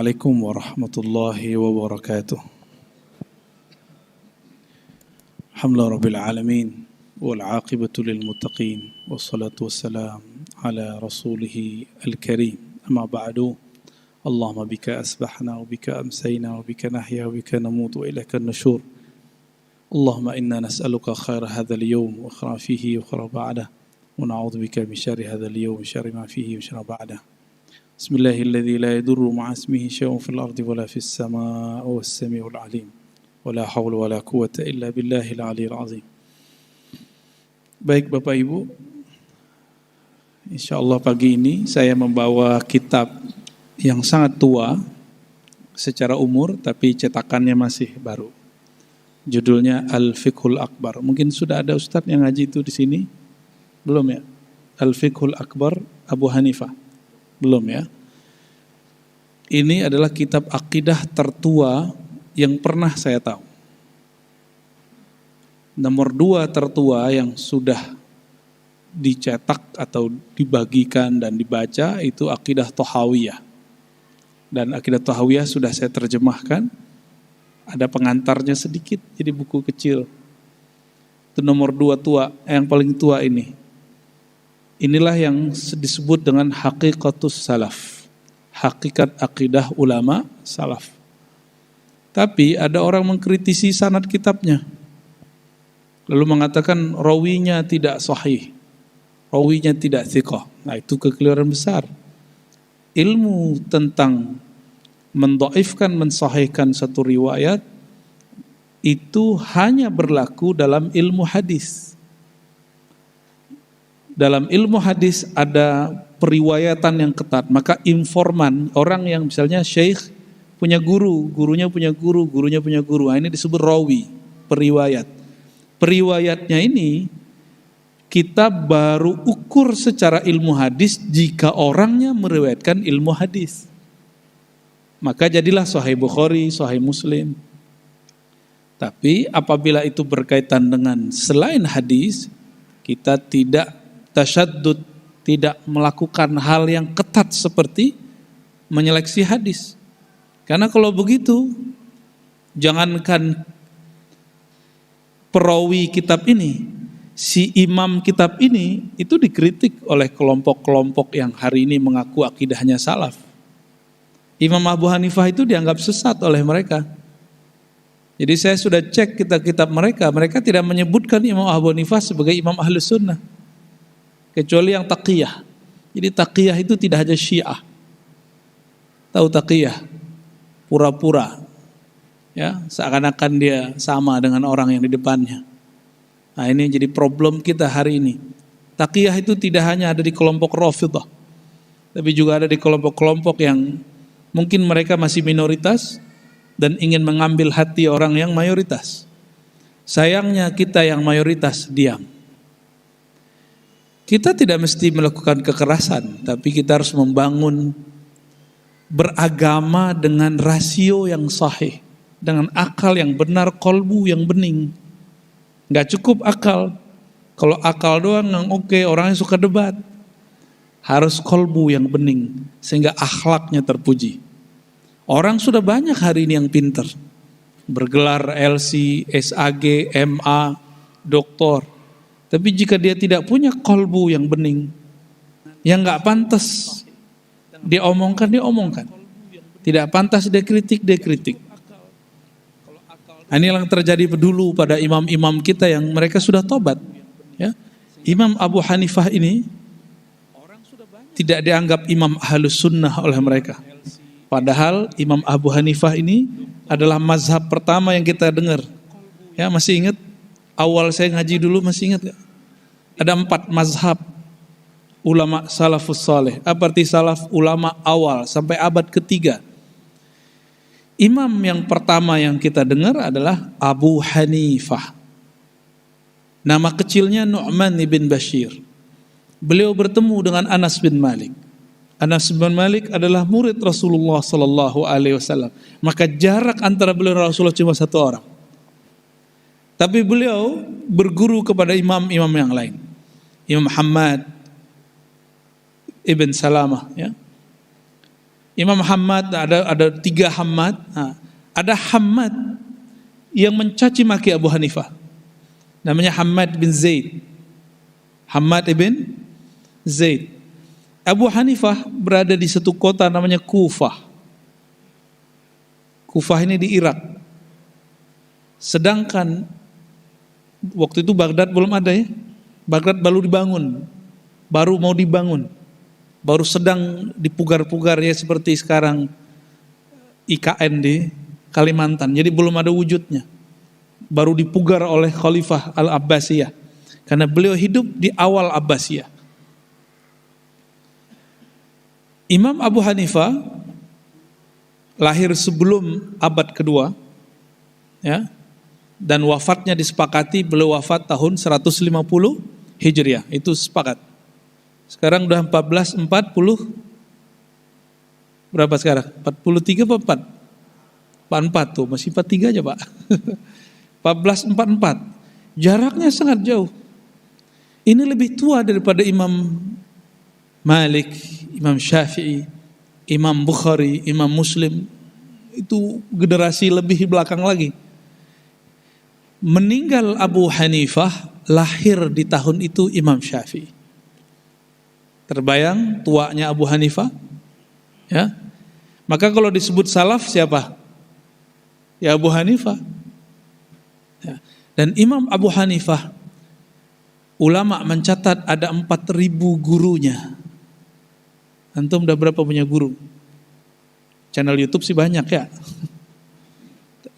Assalamualaikum warahmatullahi wabarakatuh. Alhamdulillah rabbil alamin wal aqibatu lil muttaqin wassalatu wassalam ala rasulih al-karim. Amma ba'du. Allahumma bika asbahna wa bika amsayna wa bika nahya wa bika namutu wa ilaika an-nusyur. Allahumma inna nas'aluka khaira hadzal yawm wa khaira fihi wa khaira ba'dah wa na'udzu bika min syarri hadzal yawm wa syarri ma fihi wa syarri ba'dah. Bismillahilladzi la yadurru ma'a ismihi syai'un fil ardi wala fis samaa'i was samiul alim. Wala haula wala quwwata illa billahil aliyil azim. Baik Bapak Ibu, insyaallah pagi ini saya membawa kitab yang sangat tua secara umur tapi cetakannya masih baru. Judulnya Al-Fiqhul Akbar. Mungkin sudah ada ustadz yang ngaji itu di sini? Belum ya? Al-Fiqhul Akbar Abu Hanifah. Belum ya. Ini adalah kitab akidah tertua yang pernah saya tahu. Nomor 2 tertua yang sudah dicetak atau dibagikan dan dibaca itu akidah Thahawiyah. Dan akidah Thahawiyah sudah saya terjemahkan. Ada pengantarnya sedikit, jadi buku kecil. Itu nomor 2 tua, yang paling tua ini. Inilah yang disebut dengan hakikatus salaf, hakikat akidah ulama salaf. Tapi ada orang mengkritisi sanad kitabnya, lalu mengatakan rawinya tidak sahih, rawinya tidak thiqah. Nah itu kekeliruan besar. Ilmu tentang mendhaifkan, mensahihkan satu riwayat itu hanya berlaku dalam ilmu hadis. Dalam ilmu hadis ada periwayatan yang ketat, maka informan, orang yang misalnya syekh punya guru, gurunya punya guru, gurunya punya guru. Nah, ini disebut rawi, periwayat. Periwayatnya ini kita baru ukur secara ilmu hadis jika orangnya meriwayatkan ilmu hadis. Maka jadilah Sahih Bukhari, Sahih Muslim. Tapi apabila itu berkaitan dengan selain hadis, kita tidak tasyaddud, tidak melakukan hal yang ketat seperti menyeleksi hadis. Karena kalau begitu, jangankan perawi kitab ini, si imam kitab ini itu dikritik oleh kelompok-kelompok yang hari ini mengaku akidahnya salaf. Imam Abu Hanifah itu dianggap sesat oleh mereka. Jadi saya sudah cek kitab-kitab mereka, mereka tidak menyebutkan Imam Abu Hanifah sebagai imam Ahlus Sunnah. Kecuali yang taqiyah. Jadi taqiyah itu tidak hanya Syiah. Tahu taqiyah? Pura-pura. Ya, seakan-akan dia sama dengan orang yang di depannya. Nah, ini jadi problem kita hari ini. Taqiyah itu tidak hanya ada di kelompok Rafidhah, tapi juga ada di kelompok-kelompok yang mungkin mereka masih minoritas dan ingin mengambil hati orang yang mayoritas. Sayangnya kita yang mayoritas diam. Kita tidak mesti melakukan kekerasan, tapi kita harus membangun beragama dengan rasio yang sahih, dengan akal yang benar, kolbu yang bening. Gak cukup akal. Kalau akal doang yang oke, orangnya suka debat. Harus kolbu yang bening, sehingga akhlaknya terpuji. Orang sudah banyak hari ini yang pintar, bergelar LC, SAG, MA, doktor. Tapi jika dia tidak punya kolbu yang bening, yang gak pantas dia omongkan, tidak pantas dia kritik. Nah, ini yang terjadi dulu pada imam-imam kita yang mereka sudah tobat. Ya. Imam Abu Hanifah ini tidak dianggap imam Ahlus Sunnah oleh mereka. Padahal Imam Abu Hanifah ini adalah mazhab pertama yang kita dengar. Ya, masih ingat? Awal saya ngaji dulu masih ingat gak? Ada 4 mazhab ulama salafus saleh. Apa arti salaf? Ulama awal sampai abad ketiga. Imam yang pertama yang kita dengar adalah Abu Hanifah. Nama kecilnya Nu'man bin Bashir. Beliau bertemu dengan Anas bin Malik. Anas bin Malik adalah murid Rasulullah sallallahu alaihi wasallam. Maka jarak antara beliau dan Rasulullah cuma 1 orang. Tapi beliau berguru kepada imam-imam yang lain. Imam Muhammad ibn Salamah, ya. Imam Hammad, ada 3 Hammad. Nah, ada Hammad yang mencaci maki Abu Hanifah. Namanya Hammad bin Zaid. Hammad ibn Zaid. Abu Hanifah berada di satu kota namanya Kufah. Kufah ini di Irak. Sedangkan waktu itu Baghdad belum ada ya. Baghdad baru dibangun. Baru mau dibangun. Baru sedang dipugar-pugar ya seperti sekarang IKN di Kalimantan. Jadi belum ada wujudnya. Baru dipugar oleh Khalifah Al-Abbasiyah. Karena beliau hidup di awal Abbasiyah. Imam Abu Hanifah lahir sebelum abad kedua, ya, dan wafatnya disepakati beliau wafat tahun 150 Hijriah, itu sepakat. Sekarang udah 1440, berapa sekarang? 43 apa 4? 44 tuh, masih 43 aja Pak. 1444, jaraknya sangat jauh. Ini lebih tua daripada Imam Malik, Imam Syafi'i, Imam Bukhari, Imam Muslim, itu generasi lebih belakang lagi. Meninggal Abu Hanifah, lahir di tahun itu Imam Syafi'i. Terbayang tuanya Abu Hanifah? Ya. Maka kalau disebut salaf siapa? Ya Abu Hanifah. Ya. Dan Imam Abu Hanifah, ulama mencatat ada 4.000 gurunya. Antum udah berapa punya guru? Channel YouTube sih banyak ya.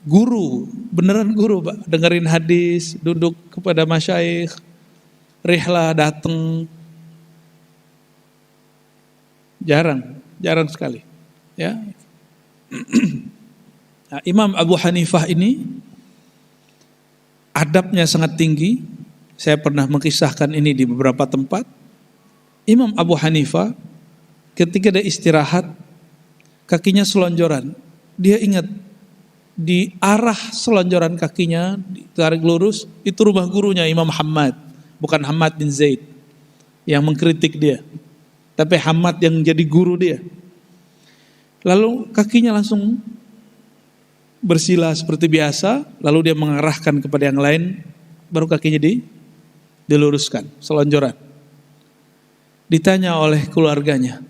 Guru, beneran guru Pak. Dengerin hadis, duduk kepada masyaikh, rihlah datang. Jarang sekali. Ya. Nah, Imam Abu Hanifah ini adabnya sangat tinggi. Saya pernah mengisahkan ini di beberapa tempat. Imam Abu Hanifah ketika dia istirahat, kakinya selonjoran. Dia ingat, di arah selonjoran kakinya, ditarik lurus, itu rumah gurunya Imam Hammad. Bukan Hammad bin Zaid yang mengkritik dia, tapi Hammad yang jadi guru dia. Lalu kakinya langsung bersila seperti biasa, lalu dia mengarahkan kepada yang lain, baru kakinya diluruskan, selonjoran. Ditanya oleh keluarganya,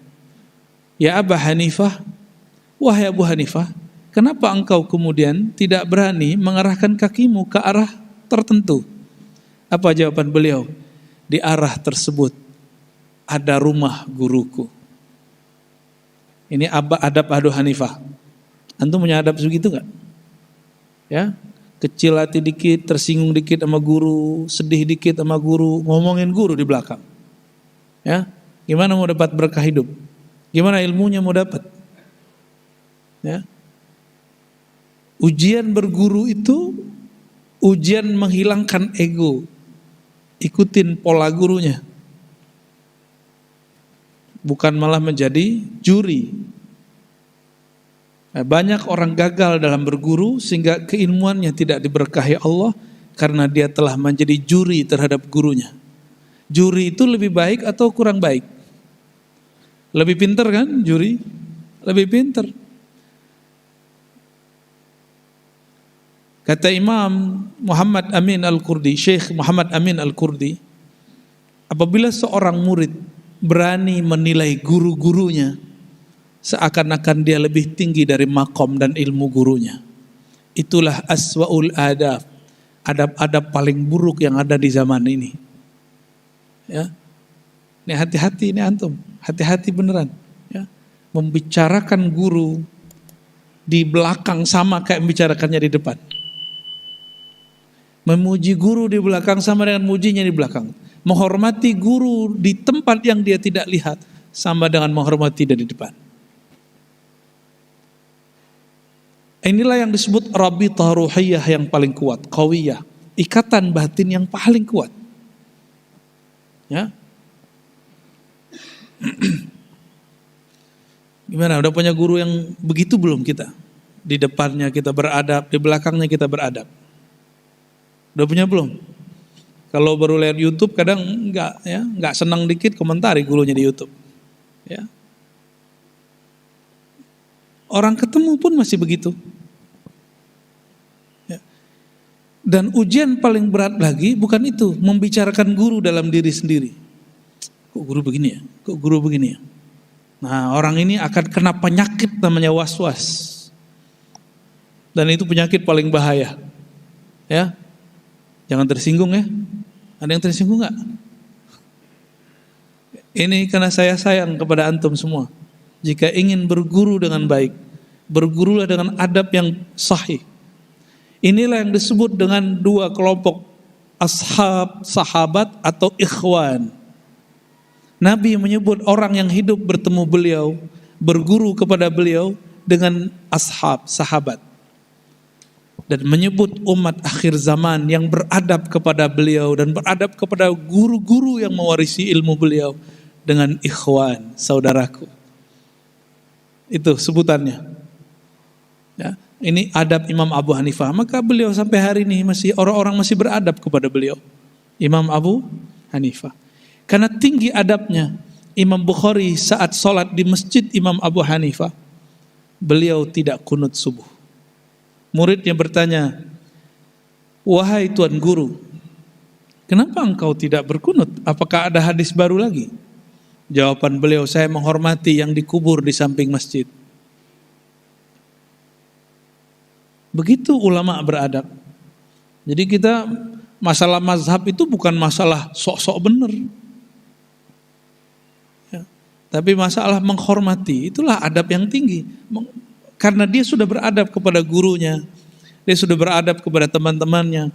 "Ya Abu Hanifah, wahai Abu Hanifah, kenapa engkau kemudian tidak berani mengarahkan kakimu ke arah tertentu?" Apa jawaban beliau? "Di arah tersebut ada rumah guruku." Ini adab Abu Hanifah. Antum punya adab begitu enggak? Ya, kecil hati dikit, tersinggung dikit sama guru, sedih dikit sama guru, ngomongin guru di belakang. Ya, gimana mau dapat berkah hidup? Gimana ilmunya mau dapat? Ya. Ujian berguru itu ujian menghilangkan ego. Ikutin pola gurunya. Bukan malah menjadi juri. Nah, banyak orang gagal dalam berguru sehingga keilmuannya tidak diberkahi Allah karena dia telah menjadi juri terhadap gurunya. Juri itu lebih baik atau kurang baik? Lebih pintar kan juri? Lebih pintar. Kata Imam Muhammad Amin Al-Qurdi, Syekh Muhammad Amin Al-Qurdi, apabila seorang murid berani menilai guru-gurunya seakan-akan dia lebih tinggi dari makom dan ilmu gurunya, itulah aswa'ul adab, adab-adab paling buruk yang ada di zaman ini. Ya. Ini hati-hati ini antum, hati-hati beneran. Ya. Membicarakan guru di belakang sama kayak membicarakannya di depan. Memuji guru di belakang sama dengan mujinya di belakang. Menghormati guru di tempat yang dia tidak lihat sama dengan menghormati dari depan. Inilah yang disebut rabithah ruhiyah yang paling kuat, qawiyah, ikatan batin yang paling kuat. Ya. Gimana? Udah punya guru yang begitu belum kita? Di depannya kita beradab, di belakangnya kita beradab. Udah punya belum? Kalau baru lihat YouTube kadang enggak senang dikit komentari gurunya di YouTube. Ya. Orang ketemu pun masih begitu. Ya. Dan ujian paling berat lagi bukan itu, membicarakan guru dalam diri sendiri. Kok guru begini ya? Kok guru begini ya? Nah, orang ini akan kena penyakit namanya was-was. Dan itu penyakit paling bahaya. Ya. Jangan tersinggung ya. Ada yang tersinggung enggak? Ini karena saya sayang kepada antum semua. Jika ingin berguru dengan baik, bergurulah dengan adab yang sahih. Inilah yang disebut dengan dua kelompok ashab, sahabat atau ikhwan. Nabi menyebut orang yang hidup bertemu beliau, berguru kepada beliau dengan ashab, sahabat. Dan menyebut umat akhir zaman yang beradab kepada beliau dan beradab kepada guru-guru yang mewarisi ilmu beliau dengan ikhwan, saudaraku. Itu sebutannya. Ya, ini adab Imam Abu Hanifah. Maka beliau sampai hari ini orang-orang masih beradab kepada beliau. Imam Abu Hanifah. Karena tinggi adabnya, Imam Bukhari saat sholat di masjid Imam Abu Hanifah, beliau tidak kunut subuh. Muridnya bertanya, wahai Tuan Guru, kenapa engkau tidak berkunut? Apakah ada hadis baru lagi? Jawaban beliau, saya menghormati yang dikubur di samping masjid. Begitu ulama beradab. Jadi kita, masalah mazhab itu bukan masalah sok-sok benar. Ya, tapi masalah menghormati, itulah adab yang tinggi. Karena dia sudah beradab kepada gurunya, dia sudah beradab kepada teman-temannya,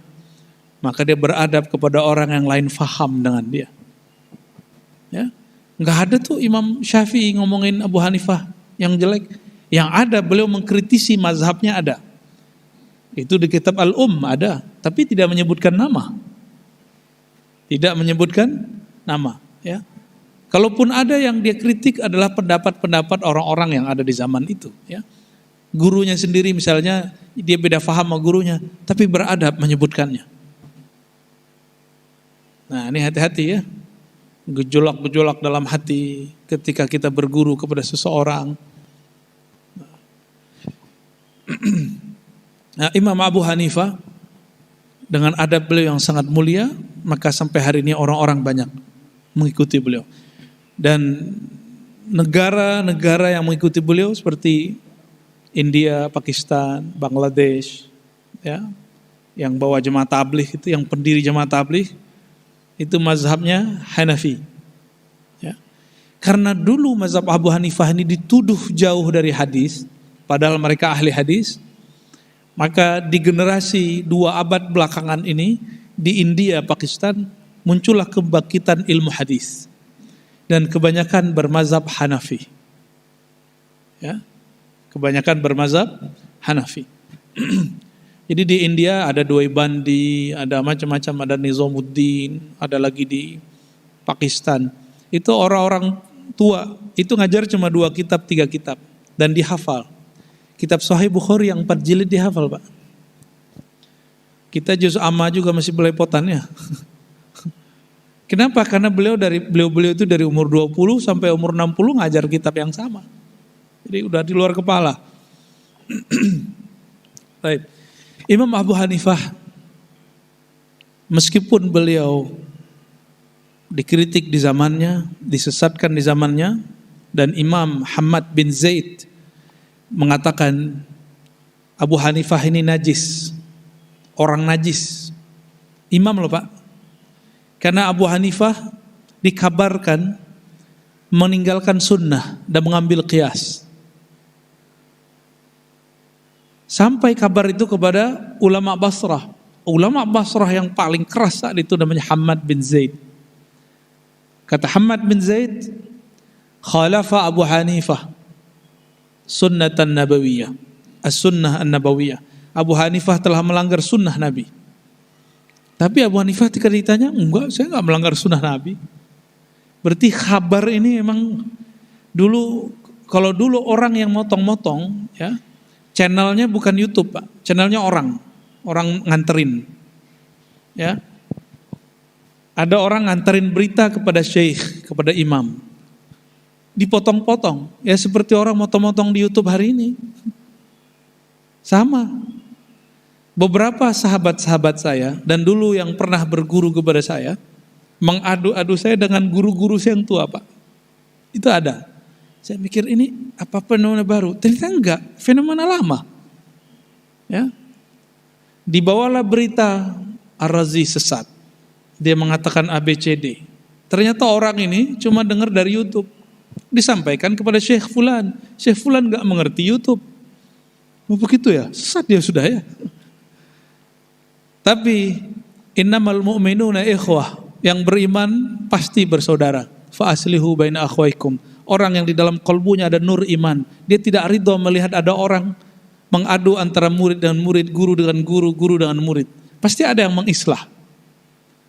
maka dia beradab kepada orang yang lain faham dengan dia. Ya, nggak ada tuh Imam Syafi'i ngomongin Abu Hanifah yang jelek. Yang ada beliau mengkritisi mazhabnya ada. Itu di kitab ada, tapi tidak menyebutkan nama. Tidak menyebutkan nama. Ya. Kalaupun ada yang dia kritik adalah pendapat-pendapat orang-orang yang ada di zaman itu. Ya. Gurunya sendiri misalnya, dia beda faham sama gurunya, tapi beradab menyebutkannya. Nah ini hati-hati ya, gejolak-gejolak dalam hati ketika kita berguru kepada seseorang. Nah, Imam Abu Hanifah dengan adab beliau yang sangat mulia, maka sampai hari ini orang-orang banyak mengikuti beliau. Dan negara-negara yang mengikuti beliau seperti India, Pakistan, Bangladesh, ya, yang bawa jemaah tabligh itu, yang pendiri jemaah tabligh itu mazhabnya Hanafi. Ya. Karena dulu mazhab Abu Hanifah ini dituduh jauh dari hadis, padahal mereka ahli hadis, maka di generasi 2 abad belakangan ini di India, Pakistan muncullah kebangkitan ilmu hadis dan kebanyakan bermazhab Hanafi. Ya. Kebanyakan bermazhab Hanafi. Jadi di India ada Dwaibandi, ada macam-macam, ada Nizamuddin, ada lagi di Pakistan. Itu orang-orang tua, itu ngajar cuma 2 kitab, 3 kitab dan dihafal. Kitab Sahih Bukhari yang 4 jilid dihafal, Pak. Kita juz amma juga masih belepotan ya. Kenapa? Karena beliau itu dari umur 20 sampai umur 60 ngajar kitab yang sama. Jadi udah di luar kepala. Baik. Imam Abu Hanifah, meskipun beliau dikritik di zamannya, disesatkan di zamannya, dan Imam Hamad bin Zaid mengatakan Abu Hanifah ini najis, orang najis. Imam loh Pak. Karena Abu Hanifah dikabarkan meninggalkan sunnah dan mengambil qiyas. Sampai kabar itu kepada ulama Basrah. Ulama Basrah yang paling keras saat itu namanya Hamad bin Zaid. Kata Hamad bin Zaid, khalafa Abu Hanifah sunnatan nabawiyah, as-sunnah an-nabawiyah. Abu Hanifah telah melanggar sunnah Nabi. Tapi Abu Hanifah ketika ditanya, enggak, saya enggak melanggar sunnah Nabi. Berarti kabar ini emang dulu, kalau dulu orang yang motong-motong, ya, channelnya bukan YouTube, Pak. Channelnya orang nganterin. Ya. Ada orang nganterin berita kepada syekh, kepada imam. dipotong-potong. Ya seperti orang motong-motong di YouTube hari ini. Sama. Beberapa sahabat-sahabat saya, dan dulu yang pernah berguru kepada saya, mengadu-adu saya dengan guru-guru saya yang tua, Pak. Itu ada. Saya mikir ini apa fenomena baru? Ternyata enggak, fenomena lama. Ya. Dibawalah berita Ar-Razi sesat. Dia mengatakan ABCD. Ternyata orang ini cuma dengar dari YouTube. Disampaikan kepada Syekh Fulan. Syekh Fulan enggak mengerti YouTube. Oh begitu ya? Sesat dia sudah ya. Tapi innamal mu'minuna ikhwah, yang beriman pasti bersaudara. Fa aslihu baina akhwaikum. Orang yang di dalam kalbunya ada nur iman, dia tidak ridho melihat ada orang mengadu antara murid dengan murid, guru dengan guru, guru dengan murid. Pasti ada yang mengislah.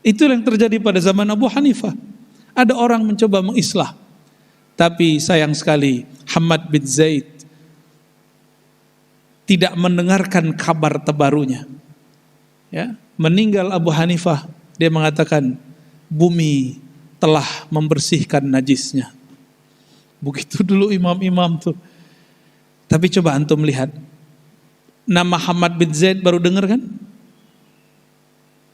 Itu yang terjadi pada zaman Abu Hanifah. Ada orang mencoba mengislah. Tapi sayang sekali Hamad bin Zaid tidak mendengarkan kabar terbarunya. Ya, meninggal Abu Hanifah, dia mengatakan bumi telah membersihkan najisnya. Begitu dulu imam-imam tuh. Tapi coba antum lihat, nama Hamad bin Zaid baru dengar kan?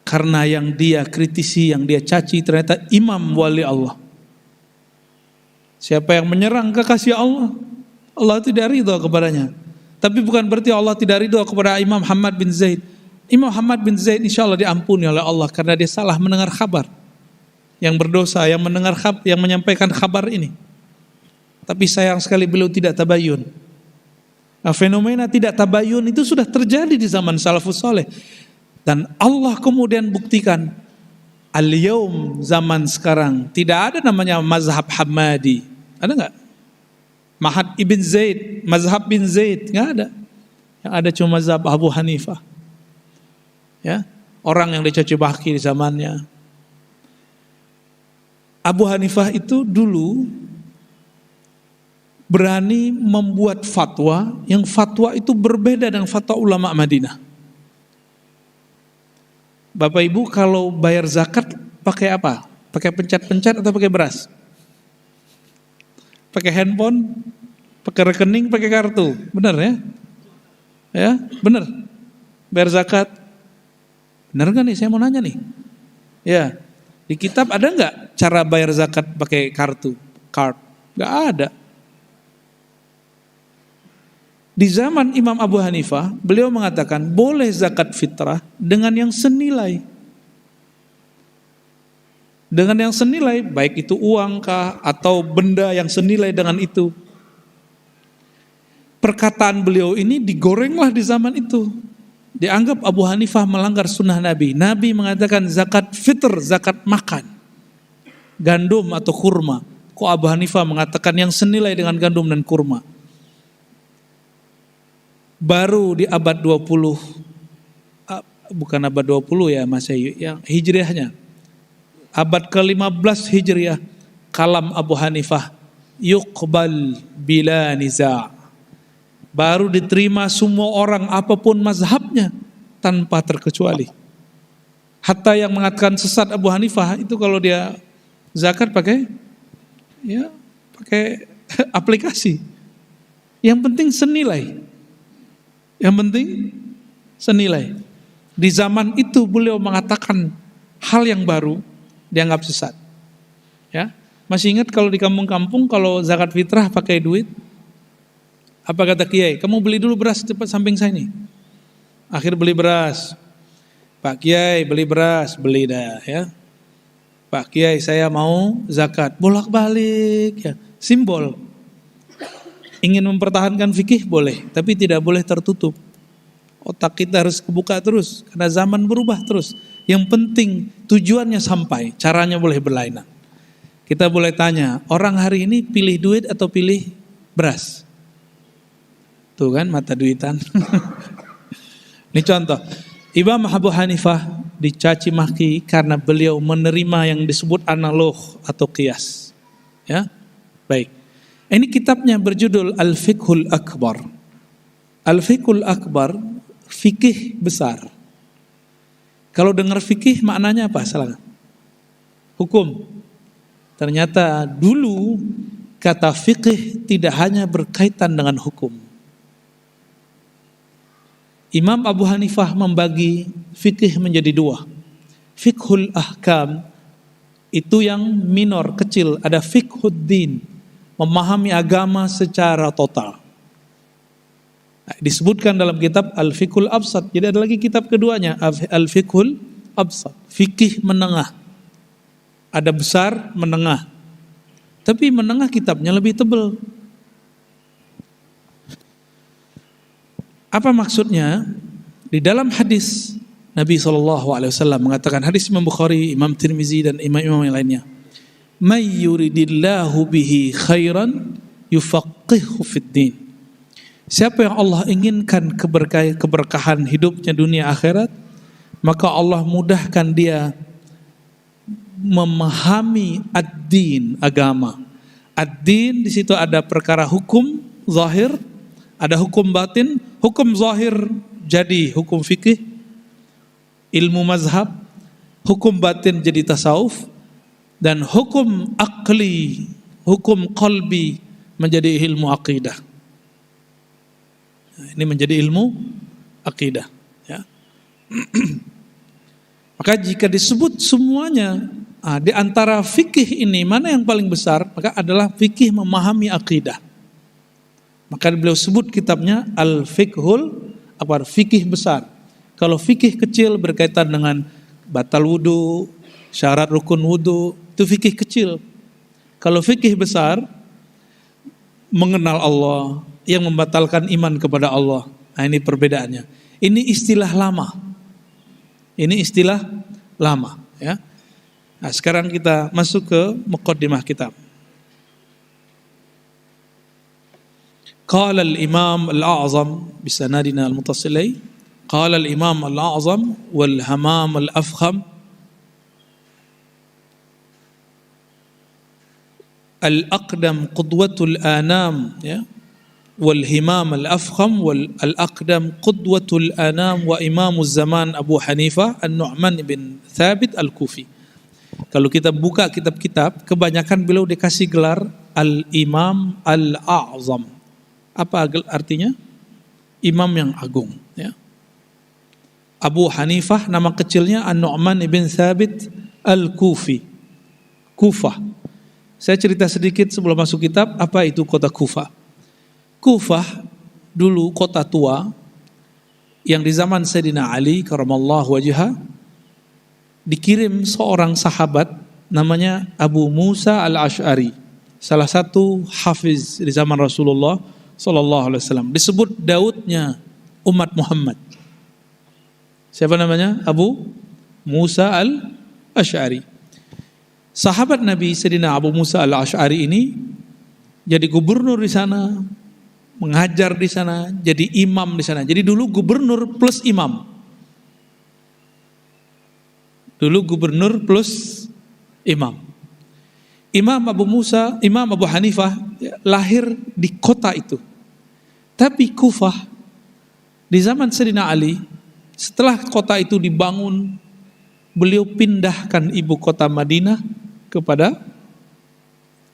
Karena yang dia kritisi, yang dia caci ternyata imam wali Allah. Siapa yang menyerang kekasih Allah, Allah tidak ridho kepadanya. Tapi bukan berarti Allah tidak ridho kepada Imam Hamad bin Zaid. Imam Hamad bin Zaid insya Allah diampuni oleh Allah karena dia salah mendengar kabar. Yang berdosa, yang mendengar yang menyampaikan kabar ini. Tapi sayang sekali beliau tidak tabayun. Nah, fenomena tidak tabayun itu sudah terjadi di zaman salafus saleh. Dan Allah kemudian buktikan, al-yaum zaman sekarang tidak ada namanya mazhab Hamadi. Ada enggak? Mahad ibn Zaid, mazhab bin Zaid, enggak ada. Yang ada cuma mazhab Abu Hanifah. Ya, orang yang dicaci maki di zamannya. Abu Hanifah itu dulu berani membuat fatwa yang fatwa itu berbeda dengan fatwa ulama Madinah. Bapak Ibu kalau bayar zakat pakai apa? Pakai pencet-pencet atau pakai beras? Pakai handphone, pakai rekening, pakai kartu. Benar ya? Ya, benar. Bayar zakat. Benar gak nih? Saya mau nanya nih. Ya, di kitab ada nggak cara bayar zakat pakai kartu, card? Nggak ada. Di zaman Imam Abu Hanifah, beliau mengatakan boleh zakat fitrah dengan yang senilai. Dengan yang senilai, baik itu uang kah atau benda yang senilai dengan itu. Perkataan beliau ini digorenglah di zaman itu. Dianggap Abu Hanifah melanggar sunnah Nabi. Nabi mengatakan zakat fitr, zakat makan. Gandum atau kurma. Kok Abu Hanifah mengatakan yang senilai dengan gandum dan kurma? Baru di abad 20, bukan abad 20 ya Masehi, yang Hijriahnya. Abad ke-15 Hijriah, kalam Abu Hanifah, yuqbal bila niza'. Baru diterima semua orang apapun mazhabnya tanpa terkecuali. Hatta yang mengatakan sesat Abu Hanifah itu kalau dia zakat pakai aplikasi. Yang penting senilai. Yang penting senilai. Di zaman itu beliau mengatakan hal yang baru dianggap sesat. Ya, masih ingat kalau di kampung-kampung kalau zakat fitrah pakai duit? Apa kata Kiai? Kamu beli dulu beras cepat samping saya nih. Akhir beli beras. Pak Kiai beli beras, beli dah ya. Pak Kiai saya mau zakat, bolak-balik ya. Simbol. Ingin mempertahankan fikih boleh, tapi tidak boleh tertutup. Otak kita harus kebuka terus karena zaman berubah terus. Yang penting tujuannya sampai, caranya boleh berlainan. Kita boleh tanya, orang hari ini pilih duit atau pilih beras? Tuh kan mata duitan. Ini contoh. Imam Abu Hanifah dicaci maki karena beliau menerima yang disebut analog atau qiyas. Ya. Baik. Ini kitabnya berjudul Al-Fiqhul Akbar. Al-Fiqhul Akbar, fikih besar. Kalau dengar fikih maknanya apa? Salah. Hukum. Ternyata dulu kata fikih tidak hanya berkaitan dengan hukum. Imam Abu Hanifah membagi fikih menjadi dua. Fiqhul ahkam itu yang minor, kecil. Ada fiqhuddin, memahami agama secara total. Disebutkan dalam kitab Al-Fiqhul Absat. Jadi ada lagi kitab keduanya, Al-Fiqhul Absat, fikih menengah. Ada besar, menengah. Tapi menengah kitabnya lebih tebal. Apa maksudnya? Di dalam hadis Nabi SAW mengatakan, hadis Imam Bukhari, Imam Tirmizi dan imam-imam yang lainnya, "May yuridillahu bihi khairan yufaqqihhu fid-din." Siapa yang Allah inginkan keberkahan hidupnya dunia akhirat, maka Allah mudahkan dia memahami ad-din, agama. Ad-din di situ ada perkara hukum zahir, ada hukum batin. Hukum zahir jadi hukum fikih, ilmu mazhab. Hukum batin jadi tasawuf, dan hukum akli, hukum qalbi menjadi ilmu akidah. Ini menjadi ilmu akidah, ya. Maka jika disebut semuanya di antara fikih ini mana yang paling besar, maka adalah fikih memahami akidah. Maka beliau sebut kitabnya Al-Fiqhul fikih besar. Kalau fikih kecil berkaitan dengan batal wudu, syarat rukun wudu, itu fikih kecil. Kalau fikih besar, mengenal Allah, yang membatalkan iman kepada Allah. Nah, ini perbedaannya. Ini istilah lama. Ini istilah lama, ya. Nah, sekarang kita masuk ke muqaddimah kitab. Qala al-Imam al-A'zam bisanadina al-muttasilai, qala al-Imam al-A'zam wal Hamam al-Afkham al-aqdam qudwatul anam, ya, wal Himam al-Afkham wal al-aqdam qudwatul anam wa imamuz zaman Abu Hanifah An-Nu'man bin Thabit al-Kufi. Kalau kita buka kitab-kitab, kebanyakan beliau dikasih gelar Al-Imam Al-A'zam. Apa artinya? Imam yang agung, ya. Abu Hanifah nama kecilnya An-Nu'man bin Thabit al-Kufi, Kufah. Saya cerita sedikit sebelum masuk kitab, apa itu kota Kufah. Kufah dulu kota tua yang di zaman Sayyidina Ali karamallahu wajhah, dikirim seorang sahabat namanya Abu Musa al-Ash'ari, salah satu hafiz di zaman Rasulullah sallallahu alaihi wasallam, disebut Daudnya umat Muhammad. Siapa namanya? Abu Musa al-Ash'ari. Sahabat Nabi Sayyidina Abu Musa al-Ash'ari ini jadi gubernur di sana, mengajar di sana, jadi imam di sana. Jadi dulu gubernur plus imam. Dulu gubernur plus imam. Imam Abu Hanifah lahir di kota itu. Tapi Kufah di zaman Sayyidina Ali, setelah kota itu dibangun, beliau pindahkan ibu kota Madinah kepada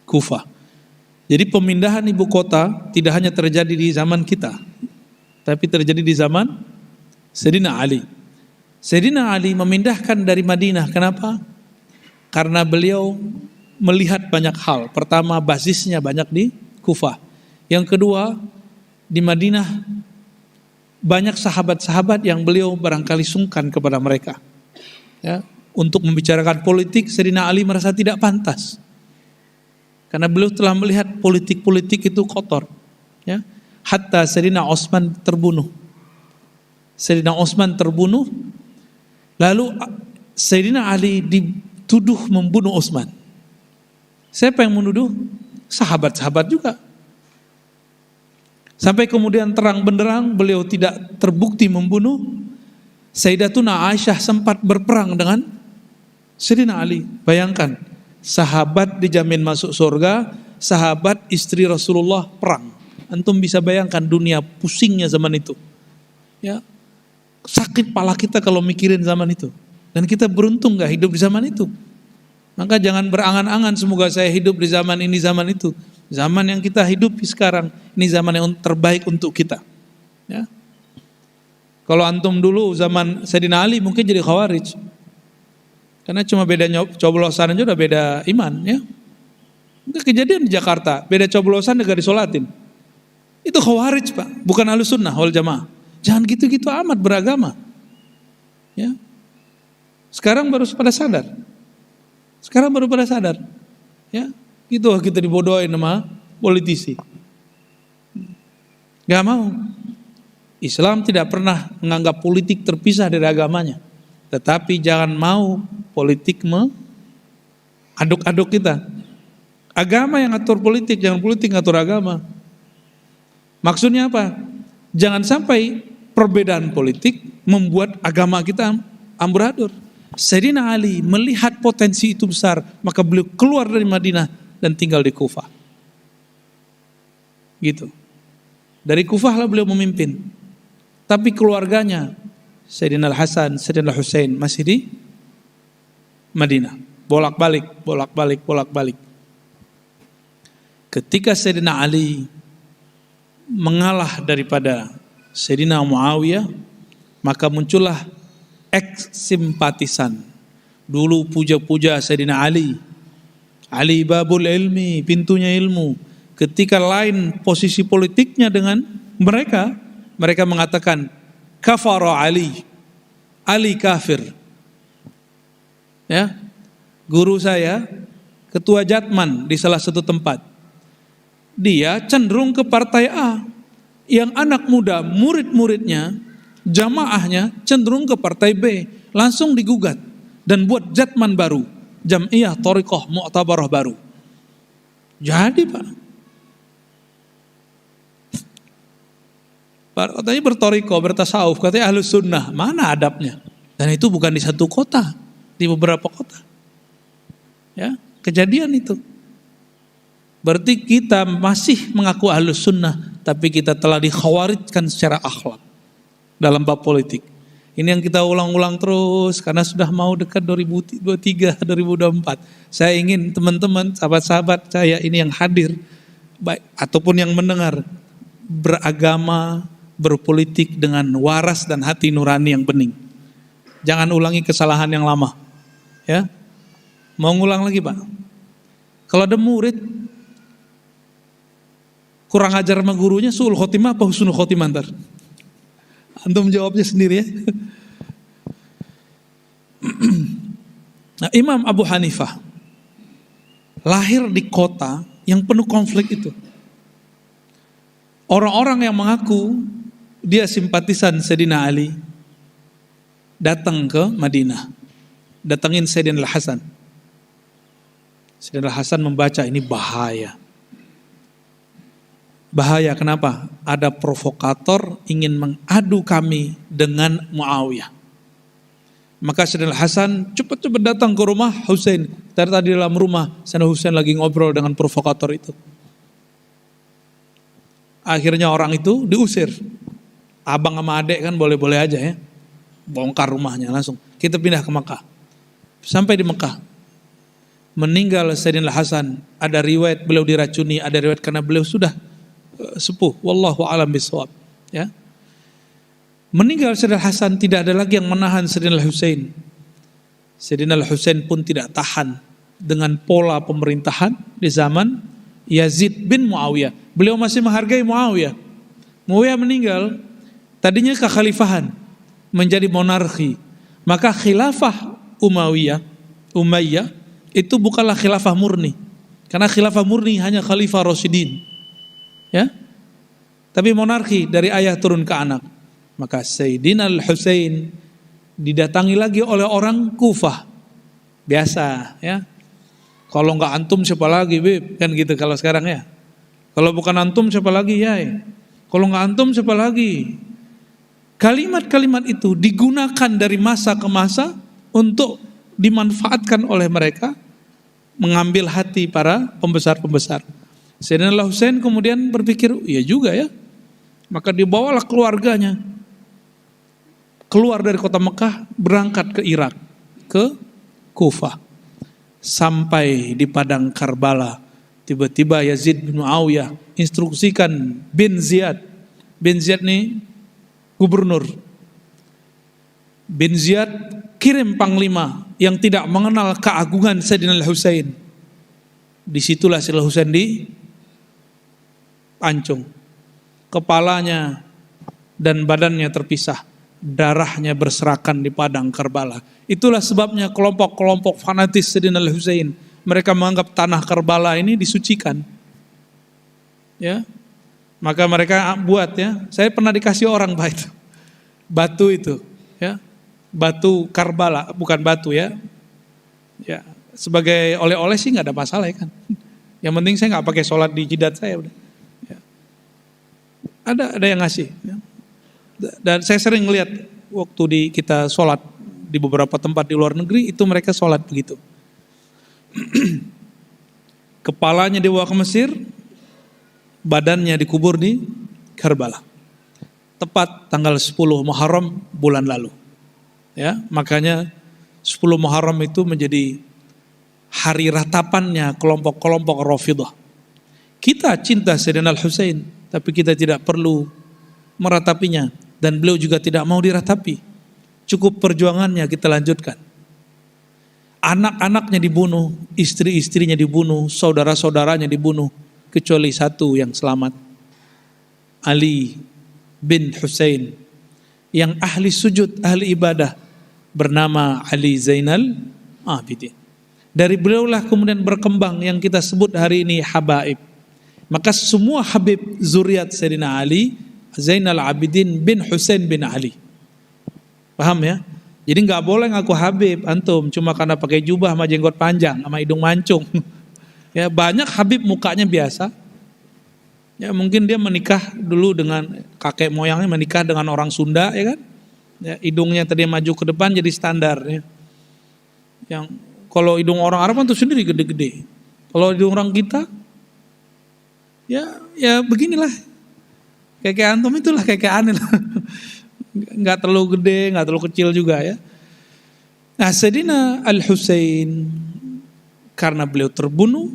Kufah. Jadi pemindahan ibu kota tidak hanya terjadi di zaman kita, tapi terjadi di zaman Sayyidina Ali. Sayyidina Ali memindahkan dari Madinah. Kenapa? Karena beliau melihat banyak hal. Pertama, basisnya banyak di Kufah. Yang kedua, di Madinah banyak sahabat-sahabat yang beliau barangkali sungkan kepada mereka, ya. Untuk membicarakan politik, Sayyidina Ali merasa tidak pantas, karena beliau telah melihat politik-politik itu kotor, ya. Hatta Sayyidina Utsman terbunuh. Lalu Sayyidina Ali dituduh membunuh Utsman. Siapa yang menuduh? Sahabat-sahabat juga. Sampai kemudian terang benderang beliau tidak terbukti membunuh. Sayyidatuna Aisyah sempat berperang dengan Sayyidina Ali. Bayangkan, sahabat dijamin masuk surga, sahabat istri Rasulullah perang. Antum bisa bayangkan dunia pusingnya zaman itu, ya. Sakit pala kita kalau mikirin zaman itu. Dan kita beruntung gak hidup di zaman itu. Maka jangan berangan-angan semoga saya hidup di zaman ini, zaman itu. Zaman yang kita hidupi sekarang, ini zaman yang terbaik untuk kita. Ya. Kalau antum dulu zaman Sayyidina Ali mungkin jadi khawarij. Karena cuma beda coblosan aja udah beda iman. Ya. Itu kejadian di Jakarta, beda coblosan gak disolatin. Itu khawarij Pak, bukan ahlus sunnah wal jamaah. Jangan gitu-gitu amat beragama. Ya. Sekarang baru pada sadar. Ya. Gitu kita dibodohin sama politisi. Gak mau. Islam tidak pernah menganggap politik terpisah dari agamanya. Tetapi jangan mau politik aduk-aduk kita. Agama yang ngatur politik, jangan politik ngatur agama. Maksudnya apa? Jangan sampai perbedaan politik membuat agama kita amburadul. Sayyidina Ali melihat potensi itu besar, maka beliau keluar dari Madinah dan tinggal di Kufah. Gitu. Dari Kufah lah beliau memimpin. Tapi keluarganya Sayyidina Al-Hasan, Sayyidina Al-Husain masih di Madinah. Bolak-balik. Ketika Sayyidina Ali mengalah daripada Sayyidina Muawiyah, maka muncullah simpatisan. Dulu puja-puja Sayyidina Ali. Ali babul ilmi, pintunya ilmu. Ketika lain posisi politiknya dengan mereka mengatakan kafara Ali. Ali kafir. Ya. Guru saya ketua Jatman di salah satu tempat. Dia cenderung ke partai A. Yang anak muda, murid-muridnya, jamaahnya cenderung ke partai B. Langsung digugat dan buat Jatman baru. Jam'iyah Thariqah Mu'tabarah baru. Jadi Pak, katanya bertoriko, bertasawuf, katanya ahlus sunnah. Mana adabnya? Dan itu bukan di satu kota, di beberapa kota. Ya, kejadian itu. Berarti kita masih mengaku ahlus sunnah, tapi kita telah dikhawarijkan secara akhlak dalam bab politik. Ini yang kita ulang-ulang terus karena sudah mau dekat 2023, 2024. Saya ingin teman-teman, sahabat-sahabat saya ini yang hadir, baik ataupun yang mendengar, beragama, berpolitik dengan waras dan hati nurani yang bening. Jangan ulangi kesalahan yang lama. Ya. Mau ngulang lagi Pak? Kalau ada murid kurang ajar sama gurunya, su'ul khotimah apa husnul khotimah ntar? Antum jawabnya sendiri ya. Nah, Imam Abu Hanifah lahir di kota yang penuh konflik itu. Orang-orang yang mengaku dia simpatisan Sayyidina Ali datang ke Madinah, datangin Sayyidina Al-Hasan. Sayyidina Al-Hasan membaca ini bahaya. Bahaya kenapa? Ada provokator ingin mengadu kami dengan Muawiyah. Maka Sayyidina Al-Hasan cepat-cepat datang ke rumah Husain. Tadi dalam rumah Sayyidina Husain lagi ngobrol dengan provokator itu. Akhirnya orang itu diusir. Abang sama adek kan boleh-boleh aja ya. Bongkar rumahnya langsung. Kita pindah ke Mekah. Sampai di Mekah. Meninggal Sayyidina Al-Hasan. Ada riwayat beliau diracuni. Ada riwayat karena beliau sudah sepuh. Wallahu a'lam bishawab. Ya. Meninggal Sayyidina Al-Hasan, tidak ada lagi yang menahan Sayyidina Al-Husain. Sayyidina Al-Husain pun tidak tahan dengan pola pemerintahan di zaman Yazid bin Muawiyah. Beliau masih menghargai Muawiyah. Muawiyah meninggal, tadinya kekhalifahan menjadi monarki. Maka khilafah Umayyah itu bukanlah khilafah murni. Karena khilafah murni hanya khalifah Rasyidin. Ya. Tapi monarki dari ayah turun ke anak. Maka Sayyidina Al-Husain didatangi lagi oleh orang Kufah. Biasa ya. Kalau enggak antum siapa lagi Beb? Kan gitu kalau sekarang ya. Kalau bukan antum siapa lagi ya? Kalau enggak antum siapa lagi? Kalimat-kalimat itu digunakan dari masa ke masa untuk dimanfaatkan oleh mereka mengambil hati para pembesar-pembesar. Sayyidina Al-Husain kemudian berpikir, iya juga ya. Maka dibawalah keluarganya keluar dari kota Mekah, berangkat ke Irak, ke Kufah. Sampai di padang Karbala, Tiba-tiba Yazid bin Muawiyah instruksikan bin Ziyad. Bin Ziyad nih gubernur. Bin Ziyad kirim panglima yang tidak mengenal keagungan Sayyidina Al-Husain. Disitulah Sayyidina Al-Husain dipancung. Kepalanya dan badannya terpisah. Darahnya berserakan di padang Karbala. Itulah sebabnya kelompok-kelompok fanatis Sayyidina Al-Husain, mereka menganggap tanah Karbala ini disucikan. Ya. Maka mereka buat, ya. Saya pernah dikasih orang Pak itu. Batu itu, ya. Batu Karbala, bukan batu ya. Ya, sebagai oleh-oleh sih enggak ada masalah ya kan. Yang penting saya enggak pakai sholat di jidat saya udah. Ya. Ada yang ngasih, ya. Dan saya sering lihat waktu kita sholat di beberapa tempat di luar negeri, itu mereka sholat begitu. Kepalanya dibawa ke Mesir, badannya dikubur di Karbala. Tepat tanggal 10 Muharram bulan lalu. Ya, makanya 10 Muharram itu menjadi hari ratapannya kelompok-kelompok Rafidhah. Kita cinta Sayyidina Al-Husain, tapi kita tidak perlu meratapinya, dan beliau juga tidak mau diratapi. Cukup perjuangannya kita lanjutkan. Anak-anaknya dibunuh, istri-istrinya dibunuh, saudara-saudaranya dibunuh, kecuali satu yang selamat, Ali bin Husain, yang ahli sujud, ahli ibadah, bernama Ali Zainal Abidin. Dari beliaulah kemudian berkembang yang kita sebut hari ini habaib. Maka semua habib zuriat Sayyidina Ali, Zainal Abidin bin Husain bin Ali. Paham ya? Jadi nggak boleh ngaku habib antum cuma karena pakai jubah sama jenggot panjang sama hidung mancung. Ya, banyak habib mukanya biasa. Ya, mungkin dia menikah dulu dengan kakek moyangnya, menikah dengan orang Sunda, ya kan? Ya, hidungnya tadi maju ke depan jadi standar, ya. Yang kalau hidung orang Arab itu sendiri gede-gede. Kalau hidung orang kita, ya beginilah. Kayak antum itulah kayak aneh lah. Nggak terlalu gede, nggak terlalu kecil juga ya. Nah, Sayyidina Al-Husain karena beliau terbunuh,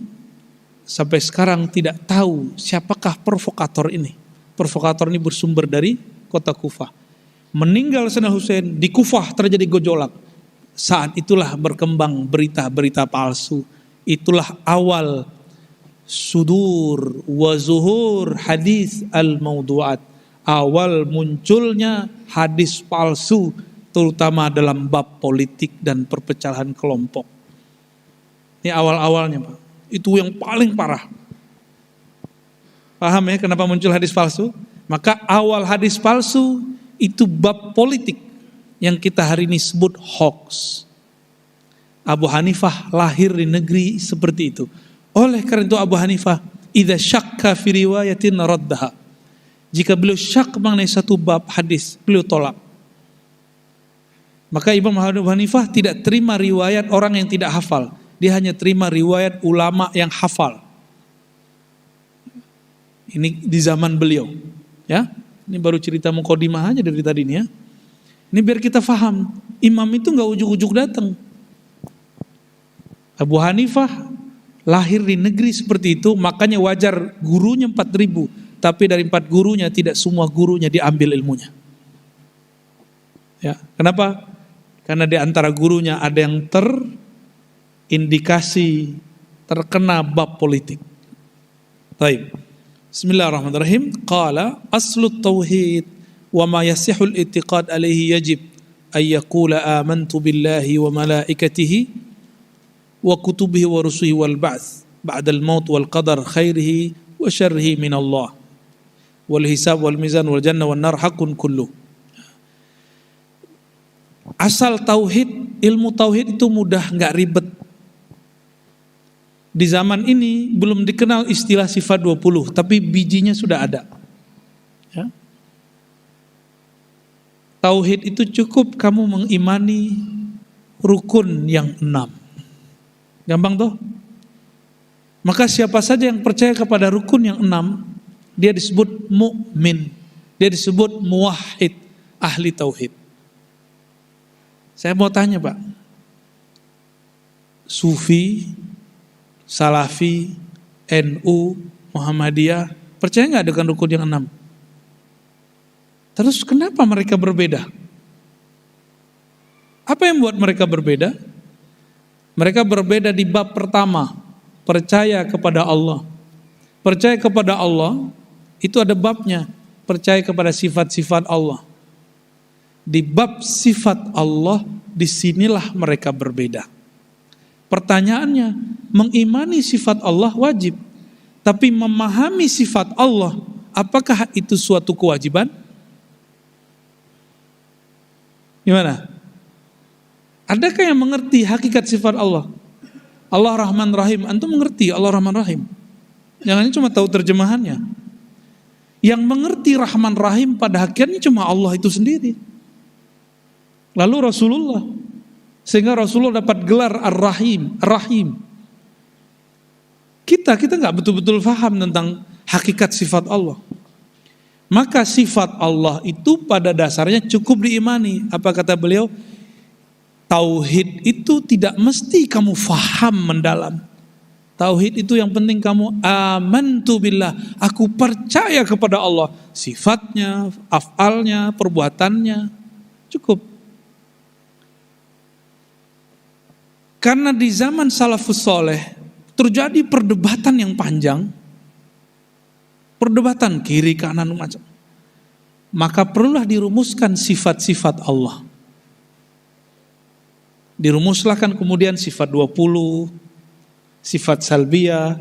sampai sekarang tidak tahu siapakah provokator ini. Provokator ini bersumber dari kota Kufah. Meninggal Sayyidina Husain, di Kufah terjadi gejolak. Saat itulah berkembang berita-berita palsu. Itulah awal sudur wa zuhur hadis al-maudu'at. Awal munculnya hadis palsu, terutama dalam bab politik dan perpecahan kelompok. Ini awal-awalnya Pak. Itu yang paling parah. Paham ya kenapa muncul hadis palsu? Maka awal hadis palsu itu bab politik yang kita hari ini sebut hoax. Abu Hanifah lahir di negeri seperti itu. Oleh karena itu Abu Hanifah, idza syakka fi riwayatin raddaha. Jika beliau syak mengenai satu bab hadis, beliau tolak. Maka Imam Abu Hanifah tidak terima riwayat orang yang tidak hafal. Dia hanya terima riwayat ulama yang hafal. Ini di zaman beliau. Ya, ini baru cerita mukadimah aja dari tadi ini ya. Ini biar kita faham. Imam itu nggak ujuk-ujuk datang. Abu Hanifah lahir di negeri seperti itu, makanya wajar gurunya 4.000. Tapi dari 4 gurunya tidak semua gurunya diambil ilmunya. Ya, kenapa? Karena di antara gurunya ada yang terindikasi terkena bab politik. Baik. Bismillahirrahmanirrahim. Qala aslut tauhid wa ma yasihul i'tiqad alaihi yajib ay yaqula amantu billahi wa malaikatihi wa kutubihi wa rusulihi wal ba'ts ba'da al-maut wal qadar khairihi wa syarrihi min Allah. Wal hisab wal mizan wal jannah wan nar hakun kullu. Asal tauhid, ilmu tauhid itu mudah, enggak ribet. Di zaman ini belum dikenal istilah sifat 20, tapi bijinya sudah ada. Ya. Tauhid itu cukup kamu mengimani rukun yang 6. Gampang toh? Maka siapa saja yang percaya kepada rukun yang 6, dia disebut mukmin, dia disebut muwahhid, ahli tauhid. Saya mau tanya Pak, Sufi, Salafi, NU, Muhammadiyah, percaya nggak dengan rukun yang 6? Terus kenapa mereka berbeda? Apa yang membuat mereka berbeda? Mereka berbeda di bab pertama, percaya kepada Allah. Percaya kepada Allah, itu ada babnya, percaya kepada sifat-sifat Allah. Di bab sifat Allah, disinilah mereka berbeda. Pertanyaannya, mengimani sifat Allah wajib, tapi memahami sifat Allah, apakah itu suatu kewajiban? Gimana? Adakah yang mengerti hakikat sifat Allah? Allah Rahman Rahim, antum mengerti Allah Rahman Rahim? Jangan cuma tahu terjemahannya. Yang mengerti Rahman Rahim pada hakikatnya cuma Allah itu sendiri. Lalu Rasulullah, sehingga Rasulullah dapat gelar Ar-Rahim, Ar-Rahim. Kita nggak betul-betul paham tentang hakikat sifat Allah. Maka sifat Allah itu pada dasarnya cukup diimani. Apa kata beliau? Tauhid itu tidak mesti kamu faham mendalam. Tauhid itu yang penting kamu amantu billah. Aku percaya kepada Allah. Sifatnya, af'alnya, perbuatannya. Cukup. Karena di zaman salafus soleh terjadi perdebatan yang panjang. Perdebatan kiri kanan macam. Maka perlulah dirumuskan sifat-sifat Allah. Dirumuskan kemudian sifat 20, sifat salbiyah.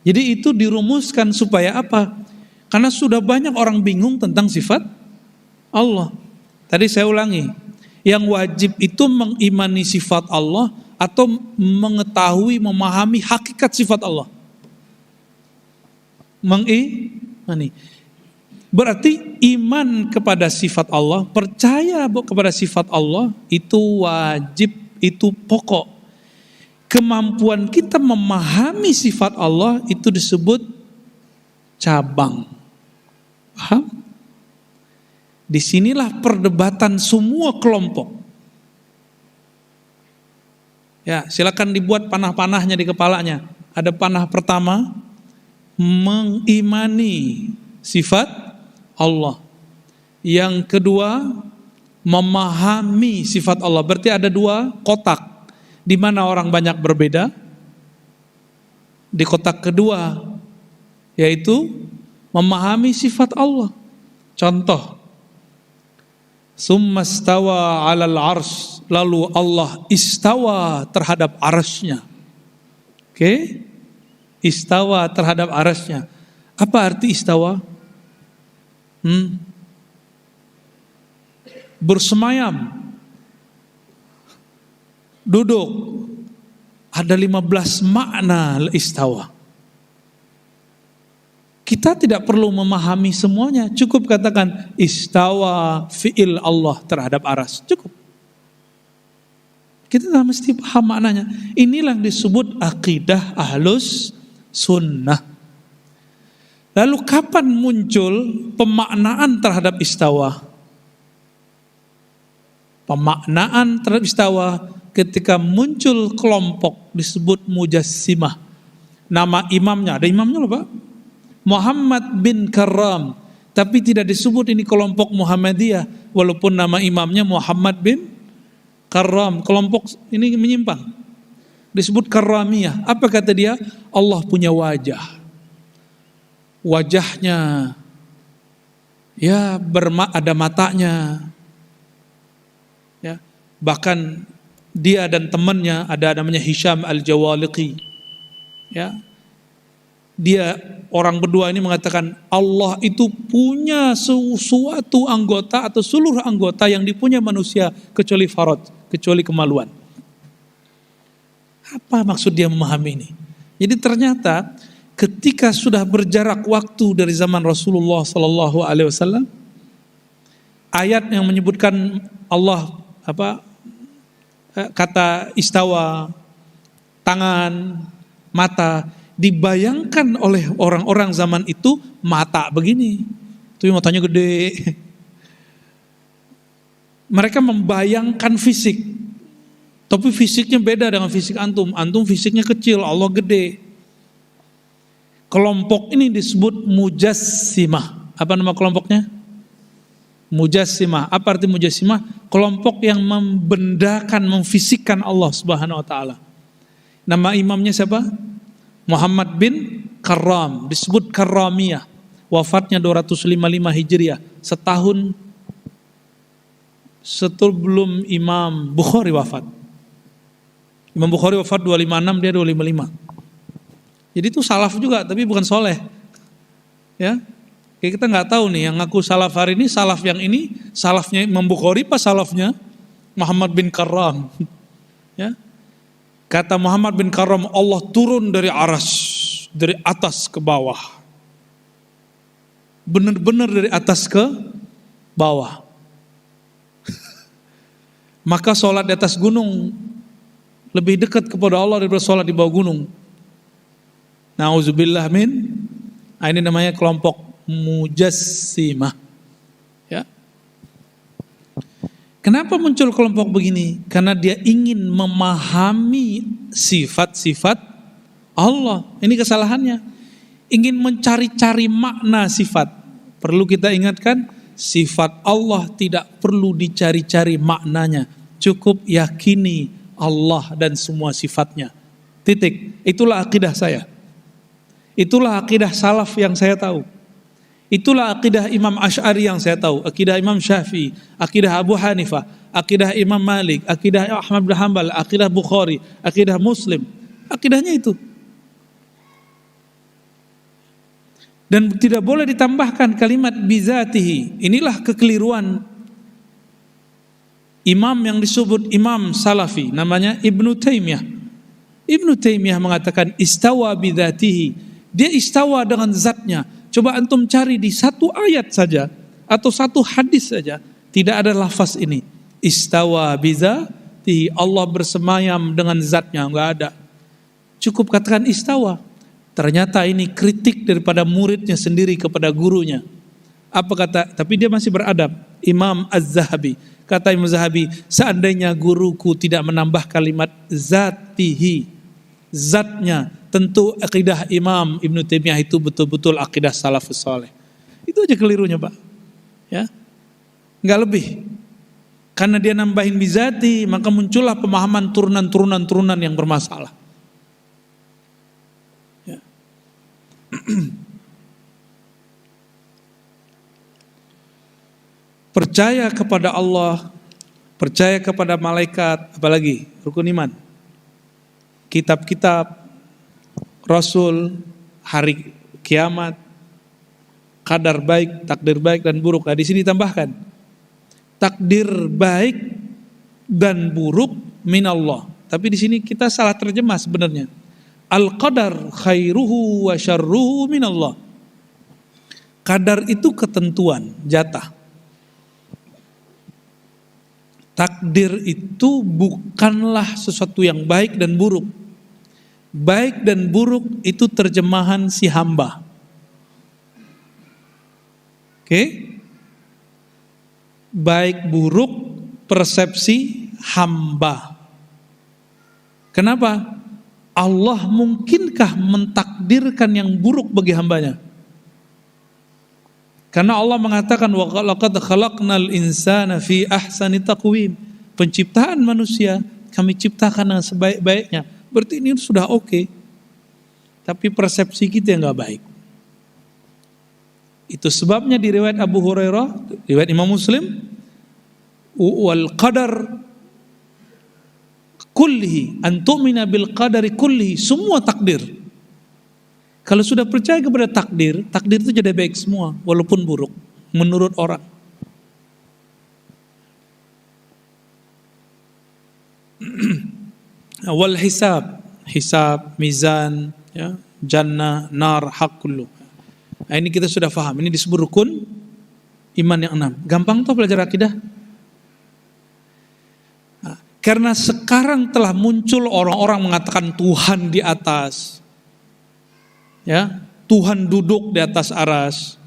Jadi itu dirumuskan supaya apa? Karena sudah banyak orang bingung tentang sifat Allah. Tadi saya ulangi, yang wajib itu mengimani sifat Allah atau mengetahui, memahami hakikat sifat Allah. Mengimani. Berarti iman kepada sifat Allah, percaya kepada sifat Allah itu wajib, itu pokok. Kemampuan kita memahami sifat Allah itu disebut cabang. Paham? Disinilah perdebatan semua kelompok. Ya, silakan dibuat panah-panahnya di kepalanya. Ada panah pertama, mengimani sifat Allah. Yang kedua, memahami sifat Allah. Berarti ada dua kotak. Di mana orang banyak berbeda. Di kotak kedua, yaitu memahami sifat Allah. Contoh, summa stawa 'alal 'arsy, lalu Allah istawa terhadap arsy-Nya. Oke? Istawa terhadap arsy-Nya. Apa arti istawa? Bersemayam, duduk. Ada 15 makna istawa. Kita tidak perlu memahami semuanya, cukup katakan istawa fi'il Allah terhadap aras, cukup. Kita tidak mesti paham maknanya. Inilah yang disebut akidah ahlus sunnah. Lalu kapan muncul pemaknaan terhadap istawa? Pemaknaan terhadap istawa ketika muncul kelompok disebut mujassimah. Nama imamnya, ada imamnya loh Pak, Muhammad bin Karram, tapi tidak disebut ini kelompok Muhammadiyah, walaupun nama imamnya Muhammad bin Karram. Kelompok ini menyimpang, disebut Karramiyah. Apa kata dia? Allah punya wajah. Wajahnya ya ada matanya. Ya, bahkan dia dan temannya, ada namanya Hisham al-Jawaliqi. Ya. Dia orang berdua ini mengatakan Allah itu punya suatu anggota atau seluruh anggota yang dipunya manusia kecuali farad, kecuali kemaluan. Apa maksud dia memahami ini? Jadi ternyata ketika sudah berjarak waktu dari zaman Rasulullah sallallahu alaihi wasallam, ayat yang menyebutkan Allah kata istawa, tangan, mata, dibayangkan oleh orang-orang zaman itu mata begini, tuh matanya gede. Mereka membayangkan fisik, tapi fisiknya beda dengan fisik antum. Antum fisiknya kecil, Allah gede. Kelompok ini disebut Mujassimah. Apa nama kelompoknya? Mujassimah. Apa arti Mujassimah? Kelompok yang membendakan, memfisikkan Allah Subhanahu wa taala. Nama imamnya siapa? Muhammad bin Karram, disebut Karramiyah. Wafatnya 255 Hijriah, setahun sebelum Imam Bukhari wafat. Imam Bukhari wafat 256, dia 255. Jadi itu salaf juga, tapi bukan soleh. Ya, kayak kita nggak tahu nih, yang ngaku salaf hari ini, salaf yang ini, salafnya Imam Bukhari, pas salafnya Muhammad bin Karram. Ya, kata Muhammad bin Karram, Allah turun dari aras, dari atas ke bawah, benar-benar dari atas ke bawah. Maka sholat di atas gunung lebih dekat kepada Allah daripada sholat di bawah gunung. Nauzubillah min. Ini namanya kelompok Mujassimah. Ya. Kenapa muncul kelompok begini? Karena dia ingin memahami sifat-sifat Allah. Ini kesalahannya. Ingin mencari-cari makna sifat. Perlu kita ingatkan, sifat Allah tidak perlu dicari-cari maknanya. Cukup yakini Allah dan semua sifatnya. Titik. Itulah akidah saya. Itulah akidah salaf yang saya tahu. Itulah akidah Imam Asy'ari yang saya tahu. Akidah Imam Syafi'i, akidah Abu Hanifah, akidah Imam Malik, akidah Ahmad bin Hanbal, akidah Bukhari, akidah Muslim. Akidahnya itu. Dan tidak boleh ditambahkan kalimat bizatihi. Inilah kekeliruan imam yang disebut imam salafi, namanya Ibnu Taimiyah. Ibnu Taimiyah mengatakan istawa bizatihi. Dia istawa dengan zatnya. Coba antum cari di satu ayat saja atau satu hadis saja, tidak ada lafaz ini. Istawa bizatihi, Allah bersemayam dengan zatnya, enggak ada. Cukup katakan istawa. Ternyata ini kritik daripada muridnya sendiri kepada gurunya. Apa kata? Tapi dia masih beradab. Imam Az-Zahabi. Kata Imam Az-Zahabi, seandainya guruku tidak menambah kalimat zatihi, zatnya, tentu akidah Imam Ibnu Taimiyah itu betul-betul akidah salafus saleh. Itu aja kelirunya, Pak. Ya. Enggak lebih. Karena dia nambahin bizati, maka muncullah pemahaman turunan-turunan yang bermasalah. Ya. Percaya kepada Allah, percaya kepada malaikat, apalagi rukun iman. Kitab-kitab, Rasul, hari kiamat, kadar baik, takdir baik dan buruk. Nah, di sini tambahkan takdir baik dan buruk minallah. Tapi di sini kita salah terjemah sebenarnya. Al-qadar khairuhu wa syarruhu minallah. Kadar itu ketentuan, jatah. Takdir itu bukanlah sesuatu yang baik dan buruk. Baik dan buruk itu terjemahan si hamba. Oke? Baik buruk persepsi hamba. Kenapa? Allah mungkinkah mentakdirkan yang buruk bagi hambanya? Karena Allah mengatakan wa laqad khalaqnal insana fi ahsani taqwim. Penciptaan manusia kami ciptakan dengan sebaik-baiknya. Berarti ini sudah oke. Tapi persepsi kita yang gak baik. Itu sebabnya di riwayat Abu Hurairah, riwayat Imam Muslim, wal qadar kullihi, antumina bil qadari kullihi, semua takdir. Kalau sudah percaya kepada takdir, takdir itu jadi baik semua, walaupun buruk menurut orang. Wal hisab, mizan, ya, jannah, nar, hak kullu. Nah, ini kita sudah paham. Ini disebut rukun iman yang 6. Gampang tuh belajar akidah. Nah, karena sekarang telah muncul orang-orang mengatakan Tuhan di atas, ya, Tuhan duduk di atas aras.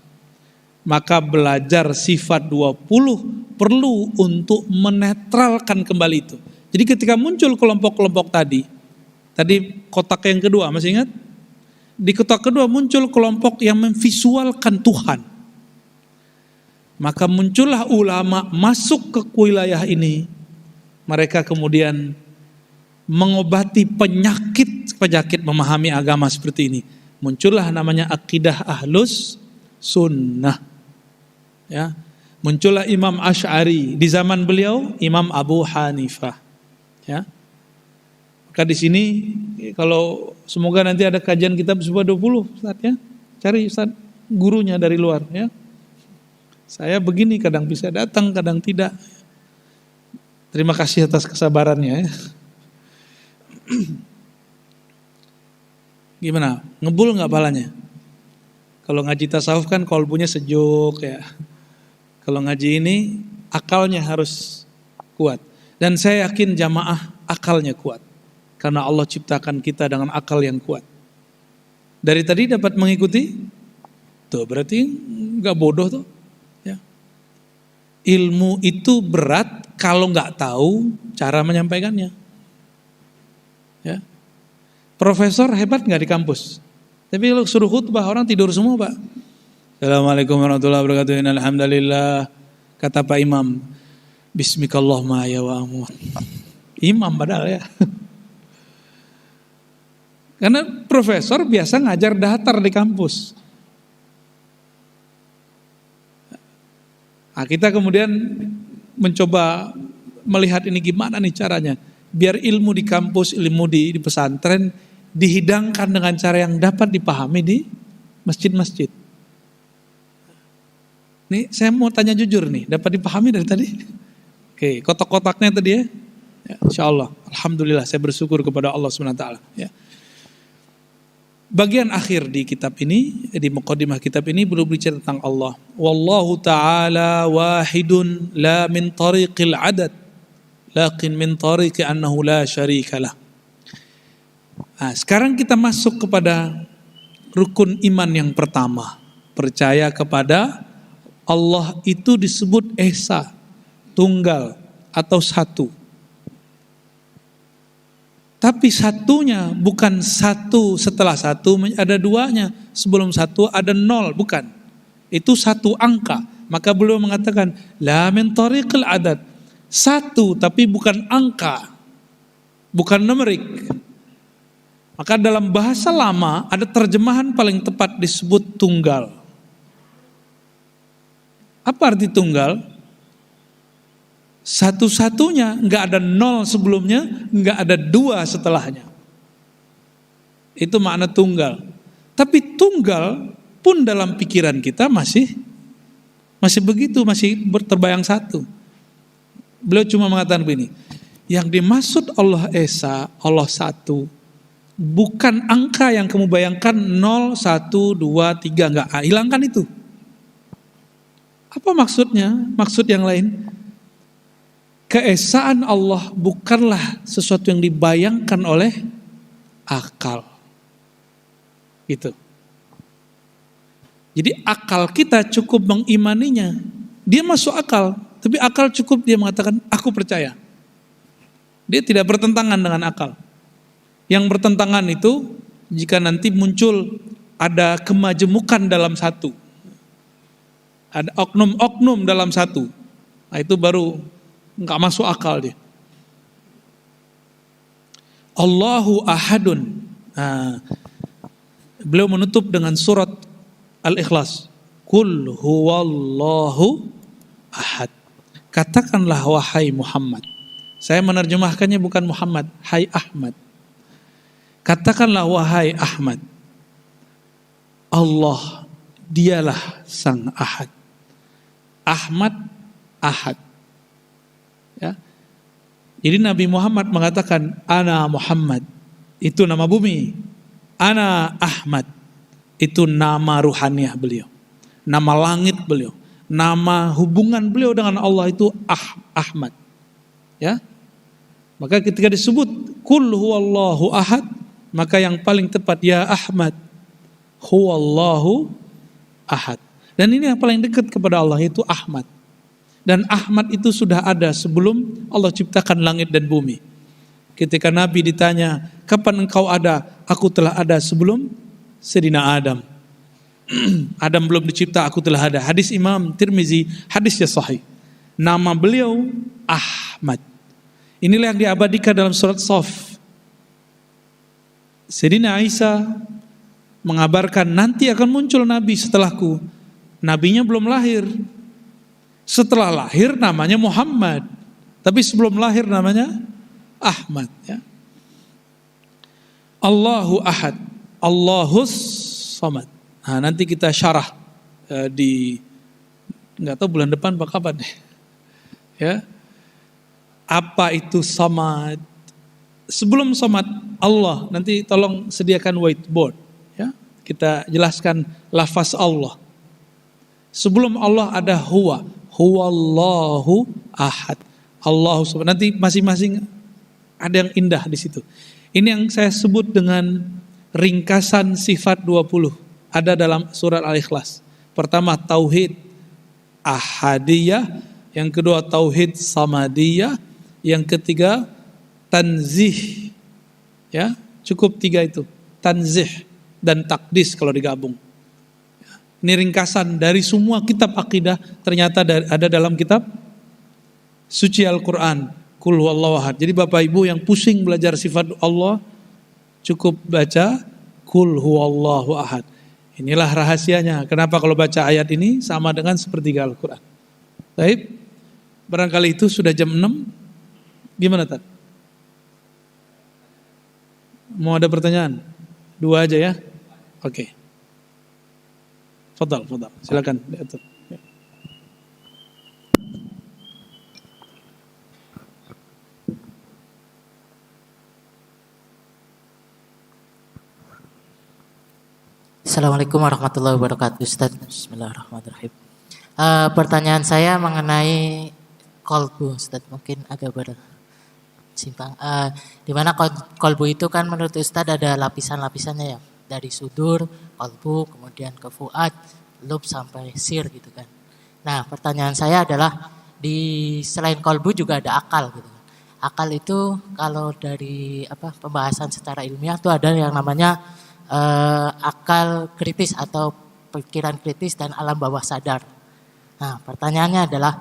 Maka belajar sifat 20 perlu untuk menetralkan kembali itu. Jadi ketika muncul kelompok-kelompok tadi kotak yang kedua, masih ingat? Di kota kedua muncul kelompok yang memvisualkan Tuhan. Maka muncullah ulama masuk ke wilayah ini. Mereka kemudian mengobati penyakit memahami agama seperti ini. Muncullah namanya akidah Ahlus Sunnah. Ya. Muncullah Imam Asy'ari, di zaman beliau Imam Abu Hanifah. Ya. Maka di sini kalau semoga nanti ada kajian kitab Subah 20 Ustaz ya. Cari Ustaz gurunya dari luar ya. Saya begini kadang bisa datang, kadang tidak. Terima kasih atas kesabarannya ya. Gimana? Ngebul nggak palanya? Kalau ngaji tasawuf kan kolbunya sejuk ya. Kalau ngaji ini akalnya harus kuat. Dan saya yakin jamaah akalnya kuat. Karena Allah ciptakan kita dengan akal yang kuat. Dari tadi dapat mengikuti? Tuh berarti nggak bodoh tuh. Ya. Ilmu itu berat kalau nggak tahu cara menyampaikannya. Ya. Profesor hebat nggak di kampus? Tapi kalau suruh khutbah orang tidur semua Pak. Assalamualaikum warahmatullahi wabarakatuh. Alhamdulillah. Kata Pak Imam, Bismikallahumma ya wa amun. Imam padahal ya. Karena profesor biasa ngajar datar di kampus. Nah, kita kemudian mencoba melihat ini gimana nih caranya. Biar ilmu di kampus, ilmu di pesantren dihidangkan dengan cara yang dapat dipahami di masjid-masjid. Nih saya mau tanya jujur nih, dapat dipahami dari tadi? Oke, kotak-kotaknya tadi ya. Ya, insya Allah, alhamdulillah saya bersyukur kepada Allah SWT. Ya. Bagian akhir di kitab ini, di muqaddimah kitab ini belum bicara tentang Allah. Wallahu ta'ala wahidun la min tariqil adad, lakin min tariqi annahu la syarikalah. Nah, sekarang kita masuk kepada rukun iman yang pertama. Percaya kepada Allah itu disebut esa, tunggal atau satu. Tapi satunya bukan satu setelah satu, ada duanya. Sebelum satu ada nol, bukan. Itu satu angka. Maka beliau mengatakan, la min tariqil adad. Satu tapi bukan angka, bukan numerik. Maka dalam bahasa lama ada terjemahan paling tepat disebut tunggal. Apa arti tunggal? Satu-satunya, nggak ada nol sebelumnya, nggak ada dua setelahnya. Itu makna tunggal. Tapi tunggal pun dalam pikiran kita masih begitu, masih terbayang satu. Beliau cuma mengatakan begini, yang dimaksud Allah Esa, Allah satu, bukan angka yang kamu bayangkan 0, 1, 2, 3, enggak, hilangkan itu. Apa maksudnya? Maksud yang lain. Keesaan Allah bukanlah sesuatu yang dibayangkan oleh akal. Gitu. Jadi akal kita cukup mengimaninya. Dia masuk akal, tapi akal cukup dia mengatakan, aku percaya. Dia tidak bertentangan dengan akal. Yang bertentangan itu jika nanti muncul ada kemajemukan dalam satu. Ada oknum-oknum dalam satu. Nah itu baru enggak masuk akal dia. Allahu ahadun. Nah, beliau menutup dengan surat Al-Ikhlas. Qul huwallahu ahad. Katakanlah wahai Muhammad. Saya menerjemahkannya bukan Muhammad, hai Ahmad. Katakanlah wahai Ahmad. Allah dialah sang ahad. Ahmad ahad. Ya. Jadi Nabi Muhammad mengatakan ana Muhammad, itu nama bumi. Ana Ahmad, itu nama ruhaniah beliau. Nama langit beliau. Nama hubungan beliau dengan Allah itu Ahmad. Ya. Maka ketika disebut kul huwallahu ahad, maka yang paling tepat ya Ahmad huwallahu ahad. Dan ini yang paling dekat kepada Allah itu Ahmad. Dan Ahmad itu sudah ada sebelum Allah ciptakan langit dan bumi. Ketika Nabi ditanya, kapan engkau ada? Aku telah ada sebelum Sayyidina Adam. Adam belum dicipta, aku telah ada. Hadis Imam Tirmizi, hadisnya sahih. Nama beliau Ahmad. Inilah yang diabadikan dalam surat Shaf. Sayyidina Isa mengabarkan nanti akan muncul nabi setelahku. Nabinya belum lahir. Setelah lahir namanya Muhammad. Tapi sebelum lahir namanya Ahmad. Ya. Allahu Ahad, Allahus Samad. Nah, nanti kita syarah nggak tahu bulan depan apa kapan deh. Ya. Apa itu Samad? Sebelum Samad Allah, nanti tolong sediakan whiteboard. Ya. Kita jelaskan lafaz Allah. Sebelum Allah ada huwa, huwallahu ahad. Allahu subhanahu. Nanti masing-masing ada yang indah di situ. Ini yang saya sebut dengan ringkasan sifat 20. Ada dalam surat Al-Ikhlas. Pertama tauhid ahadiyah, yang kedua tauhid samadiyah, yang ketiga tanzih. Ya, cukup 3 itu. Tanzih dan takdis kalau digabung. Ini ringkasan dari semua kitab akidah, ternyata ada dalam kitab suci Al-Quran. Qul huwallahu ahad. Jadi Bapak Ibu yang pusing belajar sifat Allah, cukup baca Qul huwallahu ahad. Inilah rahasianya. Kenapa kalau baca ayat ini sama dengan sepertiga Al-Quran. Baik, barangkali itu sudah jam 6. Gimana Tad? Mau ada pertanyaan? 2 aja ya? Oke. Fadal, silakan diatur. Assalamualaikum warahmatullahi wabarakatuh, Ustaz. Bismillahirrahmanirrahim. Pertanyaan saya mengenai kolbu, Ustaz. Mungkin agak bersimpang. Di mana kolbu itu kan menurut Ustaz ada lapisan-lapisannya ya. Dari sudur, kolbu, kemudian ke fuad, lub sampai sir gitu kan. Nah, pertanyaan saya adalah selain kolbu juga ada akal gitu. Akal itu kalau dari pembahasan secara ilmiah itu ada yang namanya akal kritis atau pikiran kritis dan alam bawah sadar. Nah, pertanyaannya adalah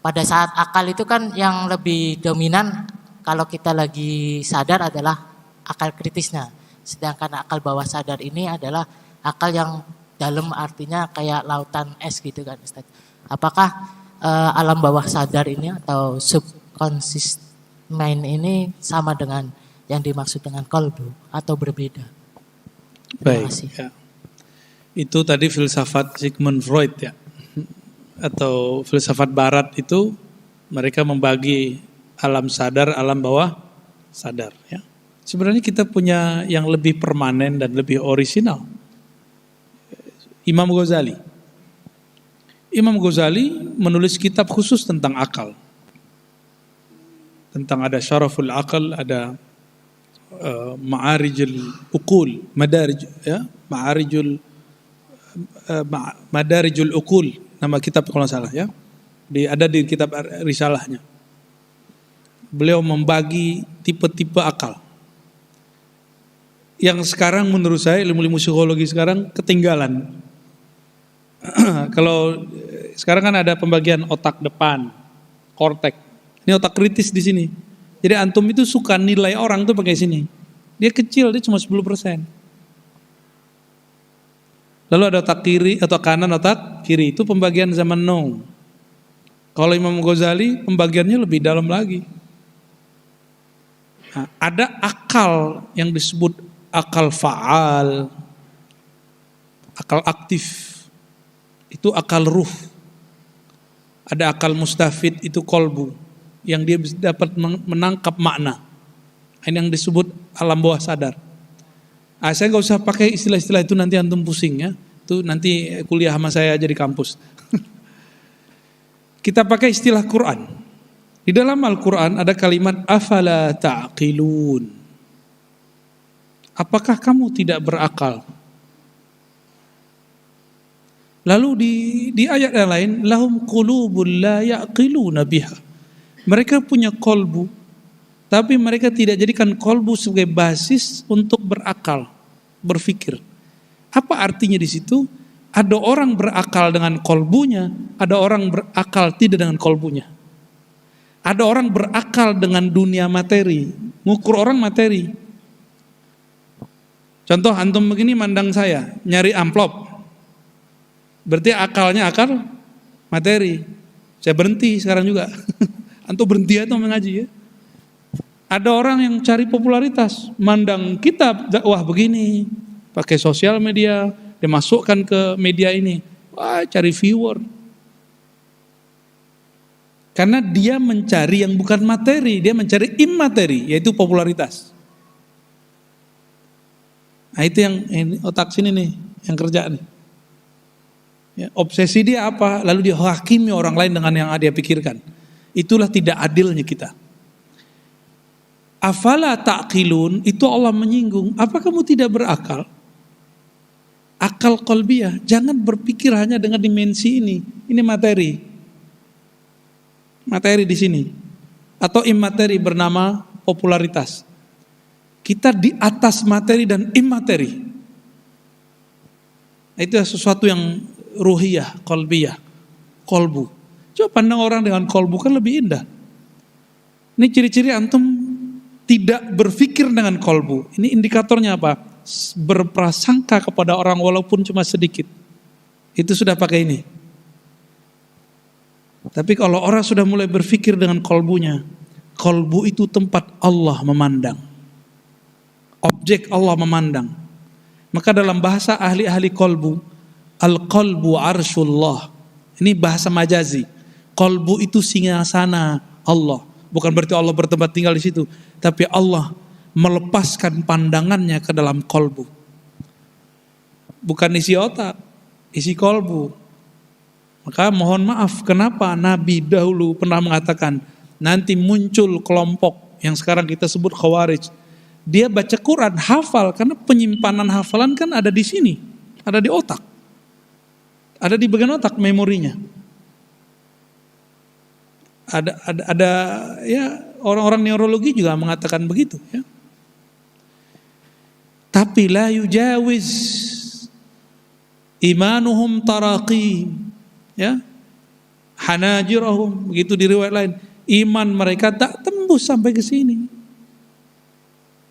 pada saat akal itu kan yang lebih dominan kalau kita lagi sadar adalah akal kritisnya. Sedangkan akal bawah sadar ini adalah akal yang dalam, artinya kayak lautan es gitu kan Ustaz. Apakah alam bawah sadar ini atau subconscious mind ini sama dengan yang dimaksud dengan kolbu atau berbeda? Baik, ya. Itu tadi filsafat Sigmund Freud ya, atau filsafat Barat itu mereka membagi alam sadar, alam bawah sadar. Ya. Sebenarnya kita punya yang lebih permanen dan lebih orisinal. Imam Ghazali. Imam Ghazali menulis kitab khusus tentang akal. Tentang ada syaraful akal, ada ma'arijul uqul, madarijul uqul, nama kitab kalau salah ya. Ada di kitab risalahnya. Beliau membagi tipe-tipe akal. Yang sekarang menurut saya ilmu-ilmu psikologi sekarang ketinggalan. Kalau sekarang kan ada pembagian otak depan, kortek. Ini otak kritis di sini. Jadi antum itu suka nilai orang tuh pakai sini. Dia kecil, dia cuma 10%. Lalu ada otak kiri atau kanan, otak kiri itu pembagian zaman now. Kalau Imam Ghazali pembagiannya lebih dalam lagi. Nah, ada akal yang disebut akal fa'al, akal aktif. Itu akal ruh. Ada akal mustafid, itu kolbu, yang dia dapat menangkap makna. Ini yang disebut alam bawah sadar. Saya gak usah pakai istilah-istilah itu, nanti antum pusing ya. Itu nanti kuliah sama saya aja di kampus. Kita pakai istilah Quran. Di dalam Al-Quran ada kalimat afala ta'qilun. Apakah kamu tidak berakal? Lalu di ayat yang lain, lahum qulubul la ya'qiluna biha. Mereka punya kolbu, tapi mereka tidak jadikan kolbu sebagai basis untuk berakal, berfikir. Apa artinya di situ? Ada orang berakal dengan kolbunya, ada orang berakal tidak dengan kolbunya. Ada orang berakal dengan dunia materi, ngukur orang materi. Contoh antum begini mandang saya, nyari amplop. Berarti akalnya akal materi. Saya berhenti sekarang juga. Antum berhenti atau mengaji ya. Ada orang yang cari popularitas, mandang kita dakwah begini, pakai sosial media, dimasukkan ke media ini, wah cari viewer. Karena dia mencari yang bukan materi, dia mencari imateri, yaitu popularitas. Nah itu yang otak sini nih, yang kerjaan. Ya, obsesi dia apa? Lalu dia hakimi orang lain dengan yang dia pikirkan. Itulah tidak adilnya kita. Afala ta'qilun, itu Allah menyinggung, apa kamu tidak berakal? Akal qalbiyah, jangan berpikir hanya dengan dimensi ini materi. Materi di sini. Atau imateri bernama popularitas. Kita di atas materi dan imateri. Itu sesuatu yang ruhiyah, qalbiyah, kolbu. Coba pandang orang dengan kolbu kan lebih indah. Ini ciri-ciri antum tidak berpikir dengan kolbu. Ini indikatornya apa? Berprasangka kepada orang walaupun cuma sedikit. Itu sudah pakai ini. Tapi kalau orang sudah mulai berpikir dengan kolbunya, kolbu itu tempat Allah memandang. Objek Allah memandang. Maka dalam bahasa ahli-ahli kolbu, al-qalbu arsyullah. Ini bahasa majazi. Kolbu itu singgasana Allah. Bukan berarti Allah bertempat tinggal di situ, tapi Allah melepaskan pandangannya ke dalam kolbu. Bukan isi otak, isi kolbu. Maka mohon maaf, kenapa Nabi dahulu pernah mengatakan nanti muncul kelompok yang sekarang kita sebut Khawarij. Dia baca Quran, hafal, karena penyimpanan hafalan kan ada di sini, ada di otak. Ada di bagian otak memorinya. Ada ya orang-orang neurologi juga mengatakan begitu ya. Tapi la yujawiz imanuhum taraqi ya. Hanajirahum, begitu di riwayat lain, iman mereka tak tembus sampai ke sini.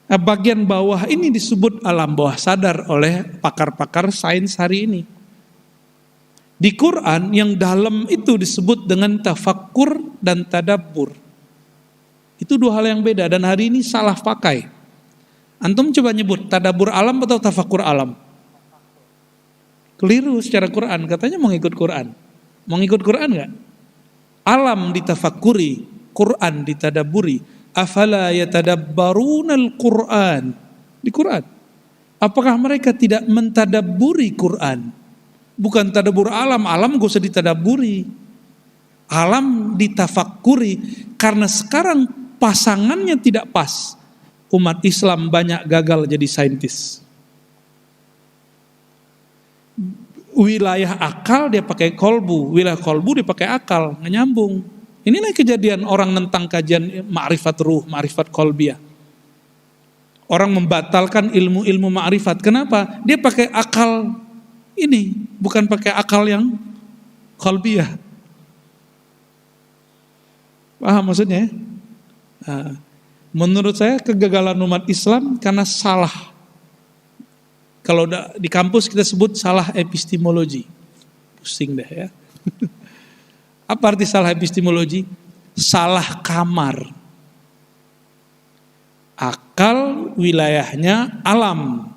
Nah, bagian bawah ini disebut alam bawah sadar oleh pakar-pakar sains hari ini. Di Quran yang dalam itu disebut dengan tafakkur dan tadabbur. Itu dua hal yang beda dan hari ini salah pakai. Antum coba nyebut tadabbur alam atau tafakkur alam. Keliru secara Quran, katanya mau ngikut Quran. Mau ngikut Quran enggak? Alam ditafakkuri, Quran ditadabburi. Afala yatadabbarunal Quran. Di Quran. Apakah mereka tidak mentadabburi Quran? Bukan tadabbur alam, alam gak usah ditadabburi. Alam ditafakkuri, karena sekarang pasangannya tidak pas. Umat Islam banyak gagal jadi saintis. Wilayah akal dia pakai kolbu, wilayah kolbu dia pakai akal, nggak nyambung. Inilah kejadian orang nentang kajian ma'rifat ruh, ma'rifat kolbiyah. Orang membatalkan ilmu-ilmu ma'rifat. Kenapa? Dia pakai akal ini, bukan pakai akal yang qalbiyah. Paham maksudnya? Nah, menurut saya kegagalan umat Islam karena salah. Kalau di kampus kita sebut salah epistemologi. Pusing deh ya. Apa arti salah epistemologi? Salah kamar. Akal wilayahnya alam.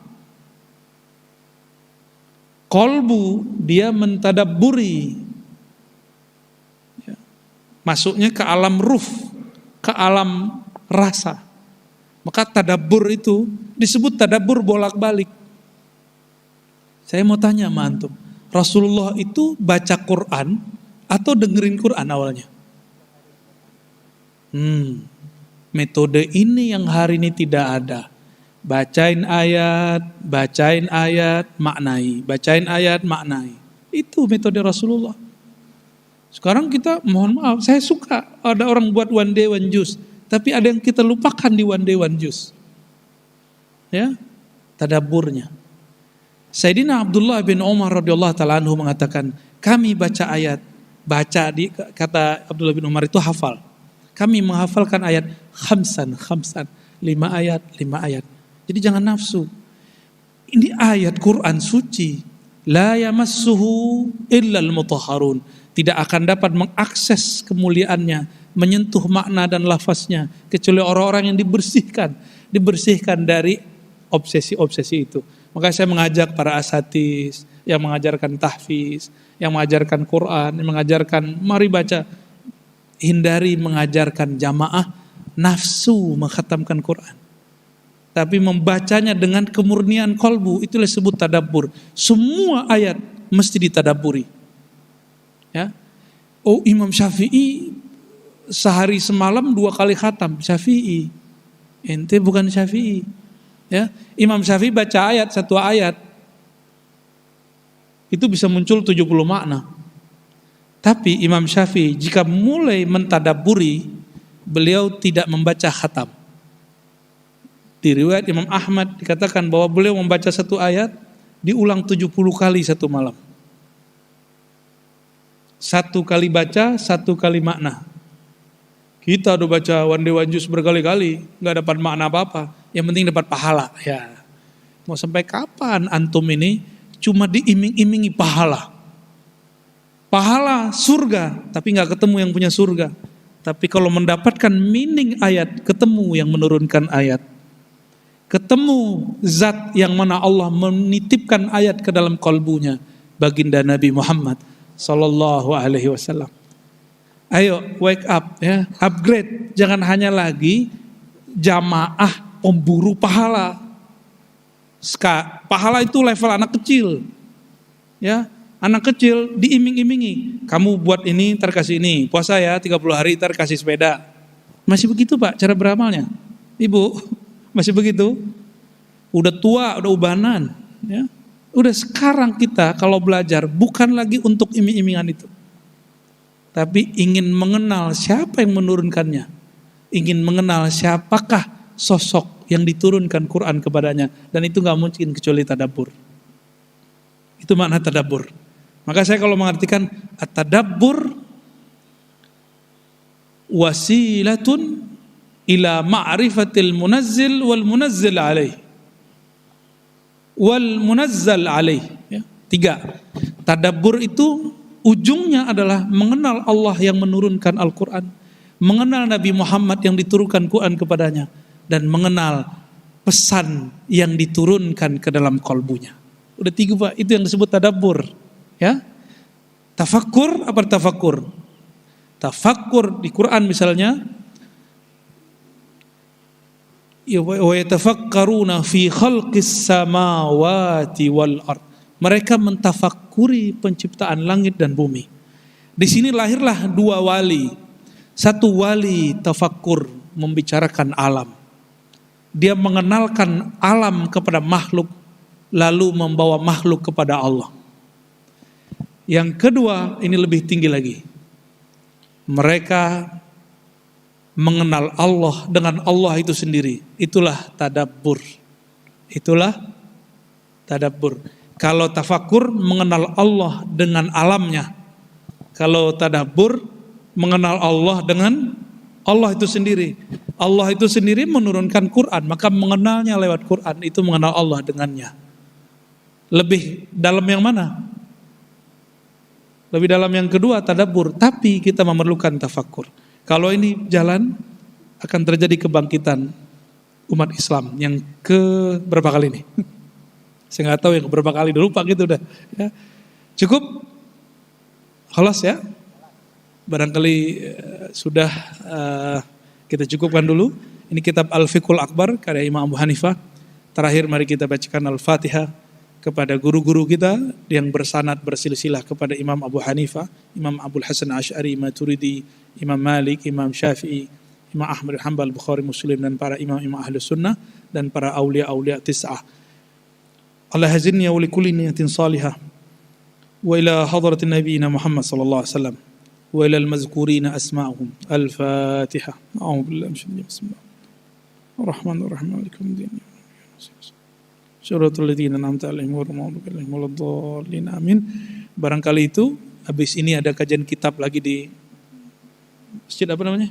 Kolbu dia mentadabburi, masuknya ke alam ruh, ke alam rasa. Maka tadabbur itu disebut tadabbur bolak-balik. Saya mau tanya sama antum, Rasulullah itu baca Quran atau dengerin Quran awalnya? Metode ini yang hari ini tidak ada. Bacain ayat, maknai. Bacain ayat, maknai. Itu metode Rasulullah. Sekarang kita, mohon maaf, saya suka ada orang buat one day one juice, tapi ada yang kita lupakan di one day one juice. Ya, tadabburnya. Sayyidina Abdullah bin Umar radhiyallahu taala anhu mengatakan, kami baca ayat, kata Abdullah bin Umar itu hafal. Kami menghafalkan ayat khamsan, 5 ayat. Jadi jangan nafsu. Ini ayat Quran suci. La yamassuhu illal mutahharun. Tidak akan dapat mengakses kemuliaannya, menyentuh makna dan lafaznya, kecuali orang-orang yang dibersihkan dari obsesi-obsesi itu. Maka saya mengajak para asatiz yang mengajarkan tahfiz, yang mengajarkan Quran, yang mengajarkan mari baca, hindari mengajarkan jamaah nafsu mengkhatamkan Quran. Tapi membacanya dengan kemurnian kolbu, itulah disebut tadabbur. Semua ayat mesti ditadabburi. Ya. Oh, Imam Syafi'i sehari semalam 2 kali khatam. Syafi'i, ente bukan Syafi'i. Ya, Imam Syafi'i baca ayat, 1 ayat itu bisa muncul 70 makna. Tapi Imam Syafi'i jika mulai mentadabburi, beliau tidak membaca khatam. Di riwayat Imam Ahmad dikatakan bahwa beliau membaca 1 ayat diulang 70 kali 1 malam. 1 kali baca, 1 kali makna. Kita udah baca One Day One Juz berkali-kali, gak dapat makna apa-apa. Yang penting dapat pahala. Ya, mau sampai kapan antum ini cuma diiming-imingi pahala? Pahala surga, tapi gak ketemu yang punya surga. Tapi kalau mendapatkan meaning ayat, ketemu yang menurunkan ayat. Ketemu zat yang mana Allah menitipkan ayat ke dalam kalbunya, baginda Nabi Muhammad sallallahu alaihi wasallam. Ayo wake up ya, upgrade, jangan hanya lagi jamaah pemburu pahala. Pahala itu level anak kecil. Ya, anak kecil diiming-imingi, kamu buat ini ntar kasih ini, puasa ya 30 hari ntar kasih sepeda. Masih begitu Pak cara beramalnya? Ibu, masih begitu? Udah tua, udah ubanan, ya. Udah sekarang kita kalau belajar bukan lagi untuk iming-imingan itu. Tapi ingin mengenal siapa yang menurunkannya. Ingin mengenal siapakah sosok yang diturunkan Quran kepadanya. Dan itu gak mungkin kecuali tadabbur. Itu makna tadabbur. Maka saya kalau mengartikan at-tadabbur wasilatun ila ma'rifatil munazzil wal munazzil alaih. Wal munazzal alaih. Ya. 3. Tadabbur itu ujungnya adalah mengenal Allah yang menurunkan Al-Quran, mengenal Nabi Muhammad yang diturunkan Quran kepadanya, dan mengenal pesan yang diturunkan ke dalam kalbunya. Udah 3 Pak, itu yang disebut tadabbur. Ya, tafakkur apa tafakkur? Tafakkur di Quran misalnya, wa yatafakkaruna fi khalqis samawati wal ard. Mereka mentafakuri penciptaan langit dan bumi. Di sini lahirlah 2 wali. 1 wali tafakkur, membicarakan alam. Dia mengenalkan alam kepada makhluk, lalu membawa makhluk kepada Allah. Yang kedua, ini lebih tinggi lagi. Mereka mengenal Allah dengan Allah itu sendiri. Itulah tadabbur. Itulah tadabbur. Kalau tafakkur mengenal Allah dengan alamnya. Kalau tadabbur mengenal Allah dengan Allah itu sendiri. Allah itu sendiri menurunkan Quran, maka mengenalnya lewat Quran itu mengenal Allah dengannya. Lebih dalam yang mana? Lebih dalam yang kedua, tadabbur, tapi kita memerlukan tafakkur. Kalau ini jalan, akan terjadi kebangkitan umat Islam yang ke berapa kali ini? Saya nggak tahu yang berapa kali, udah lupa gitu udah. Ya. Cukup, khalas ya. Barangkali sudah kita cukupkan dulu. Ini kitab Al-Fiqhul Akbar karya Imam Abu Hanifah. Terakhir mari kita bacakan Al-Fatihah kepada guru-guru kita yang bersanad bersilsilah kepada Imam Abu Hanifah, Imam Abdul Hasan Asy'ari, Maturidi, Imam Malik, Imam Syafi'i, Imam Ahmad bin Hanbal, Bukhari, Muslim, dan para imam-imam Ahlus Sunnah dan para aulia-aulia tis'ah. Allah hazinni wa likulli niyatin salihah wa ila hadratin nabiyina Muhammad sallallahu alaihi wasallam wa ila al-mazkurina asma'uhum. Al-Fatihah. A'udzu billahi minasyaitonir rajim. Bismillahirrahmanirrahim. Malikiddin. Suratul ladzina an'amta 'alaihim ghairil maghdubi 'alaihim waladdallin. Amin. Barangkali itu habis ini ada kajian kitab lagi di Masjid apa namanya?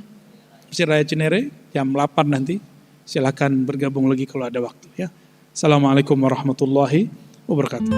Masjid Raya Cinere jam 8 nanti. Silakan bergabung lagi kalau ada waktu ya. Assalamualaikum warahmatullahi wabarakatuh.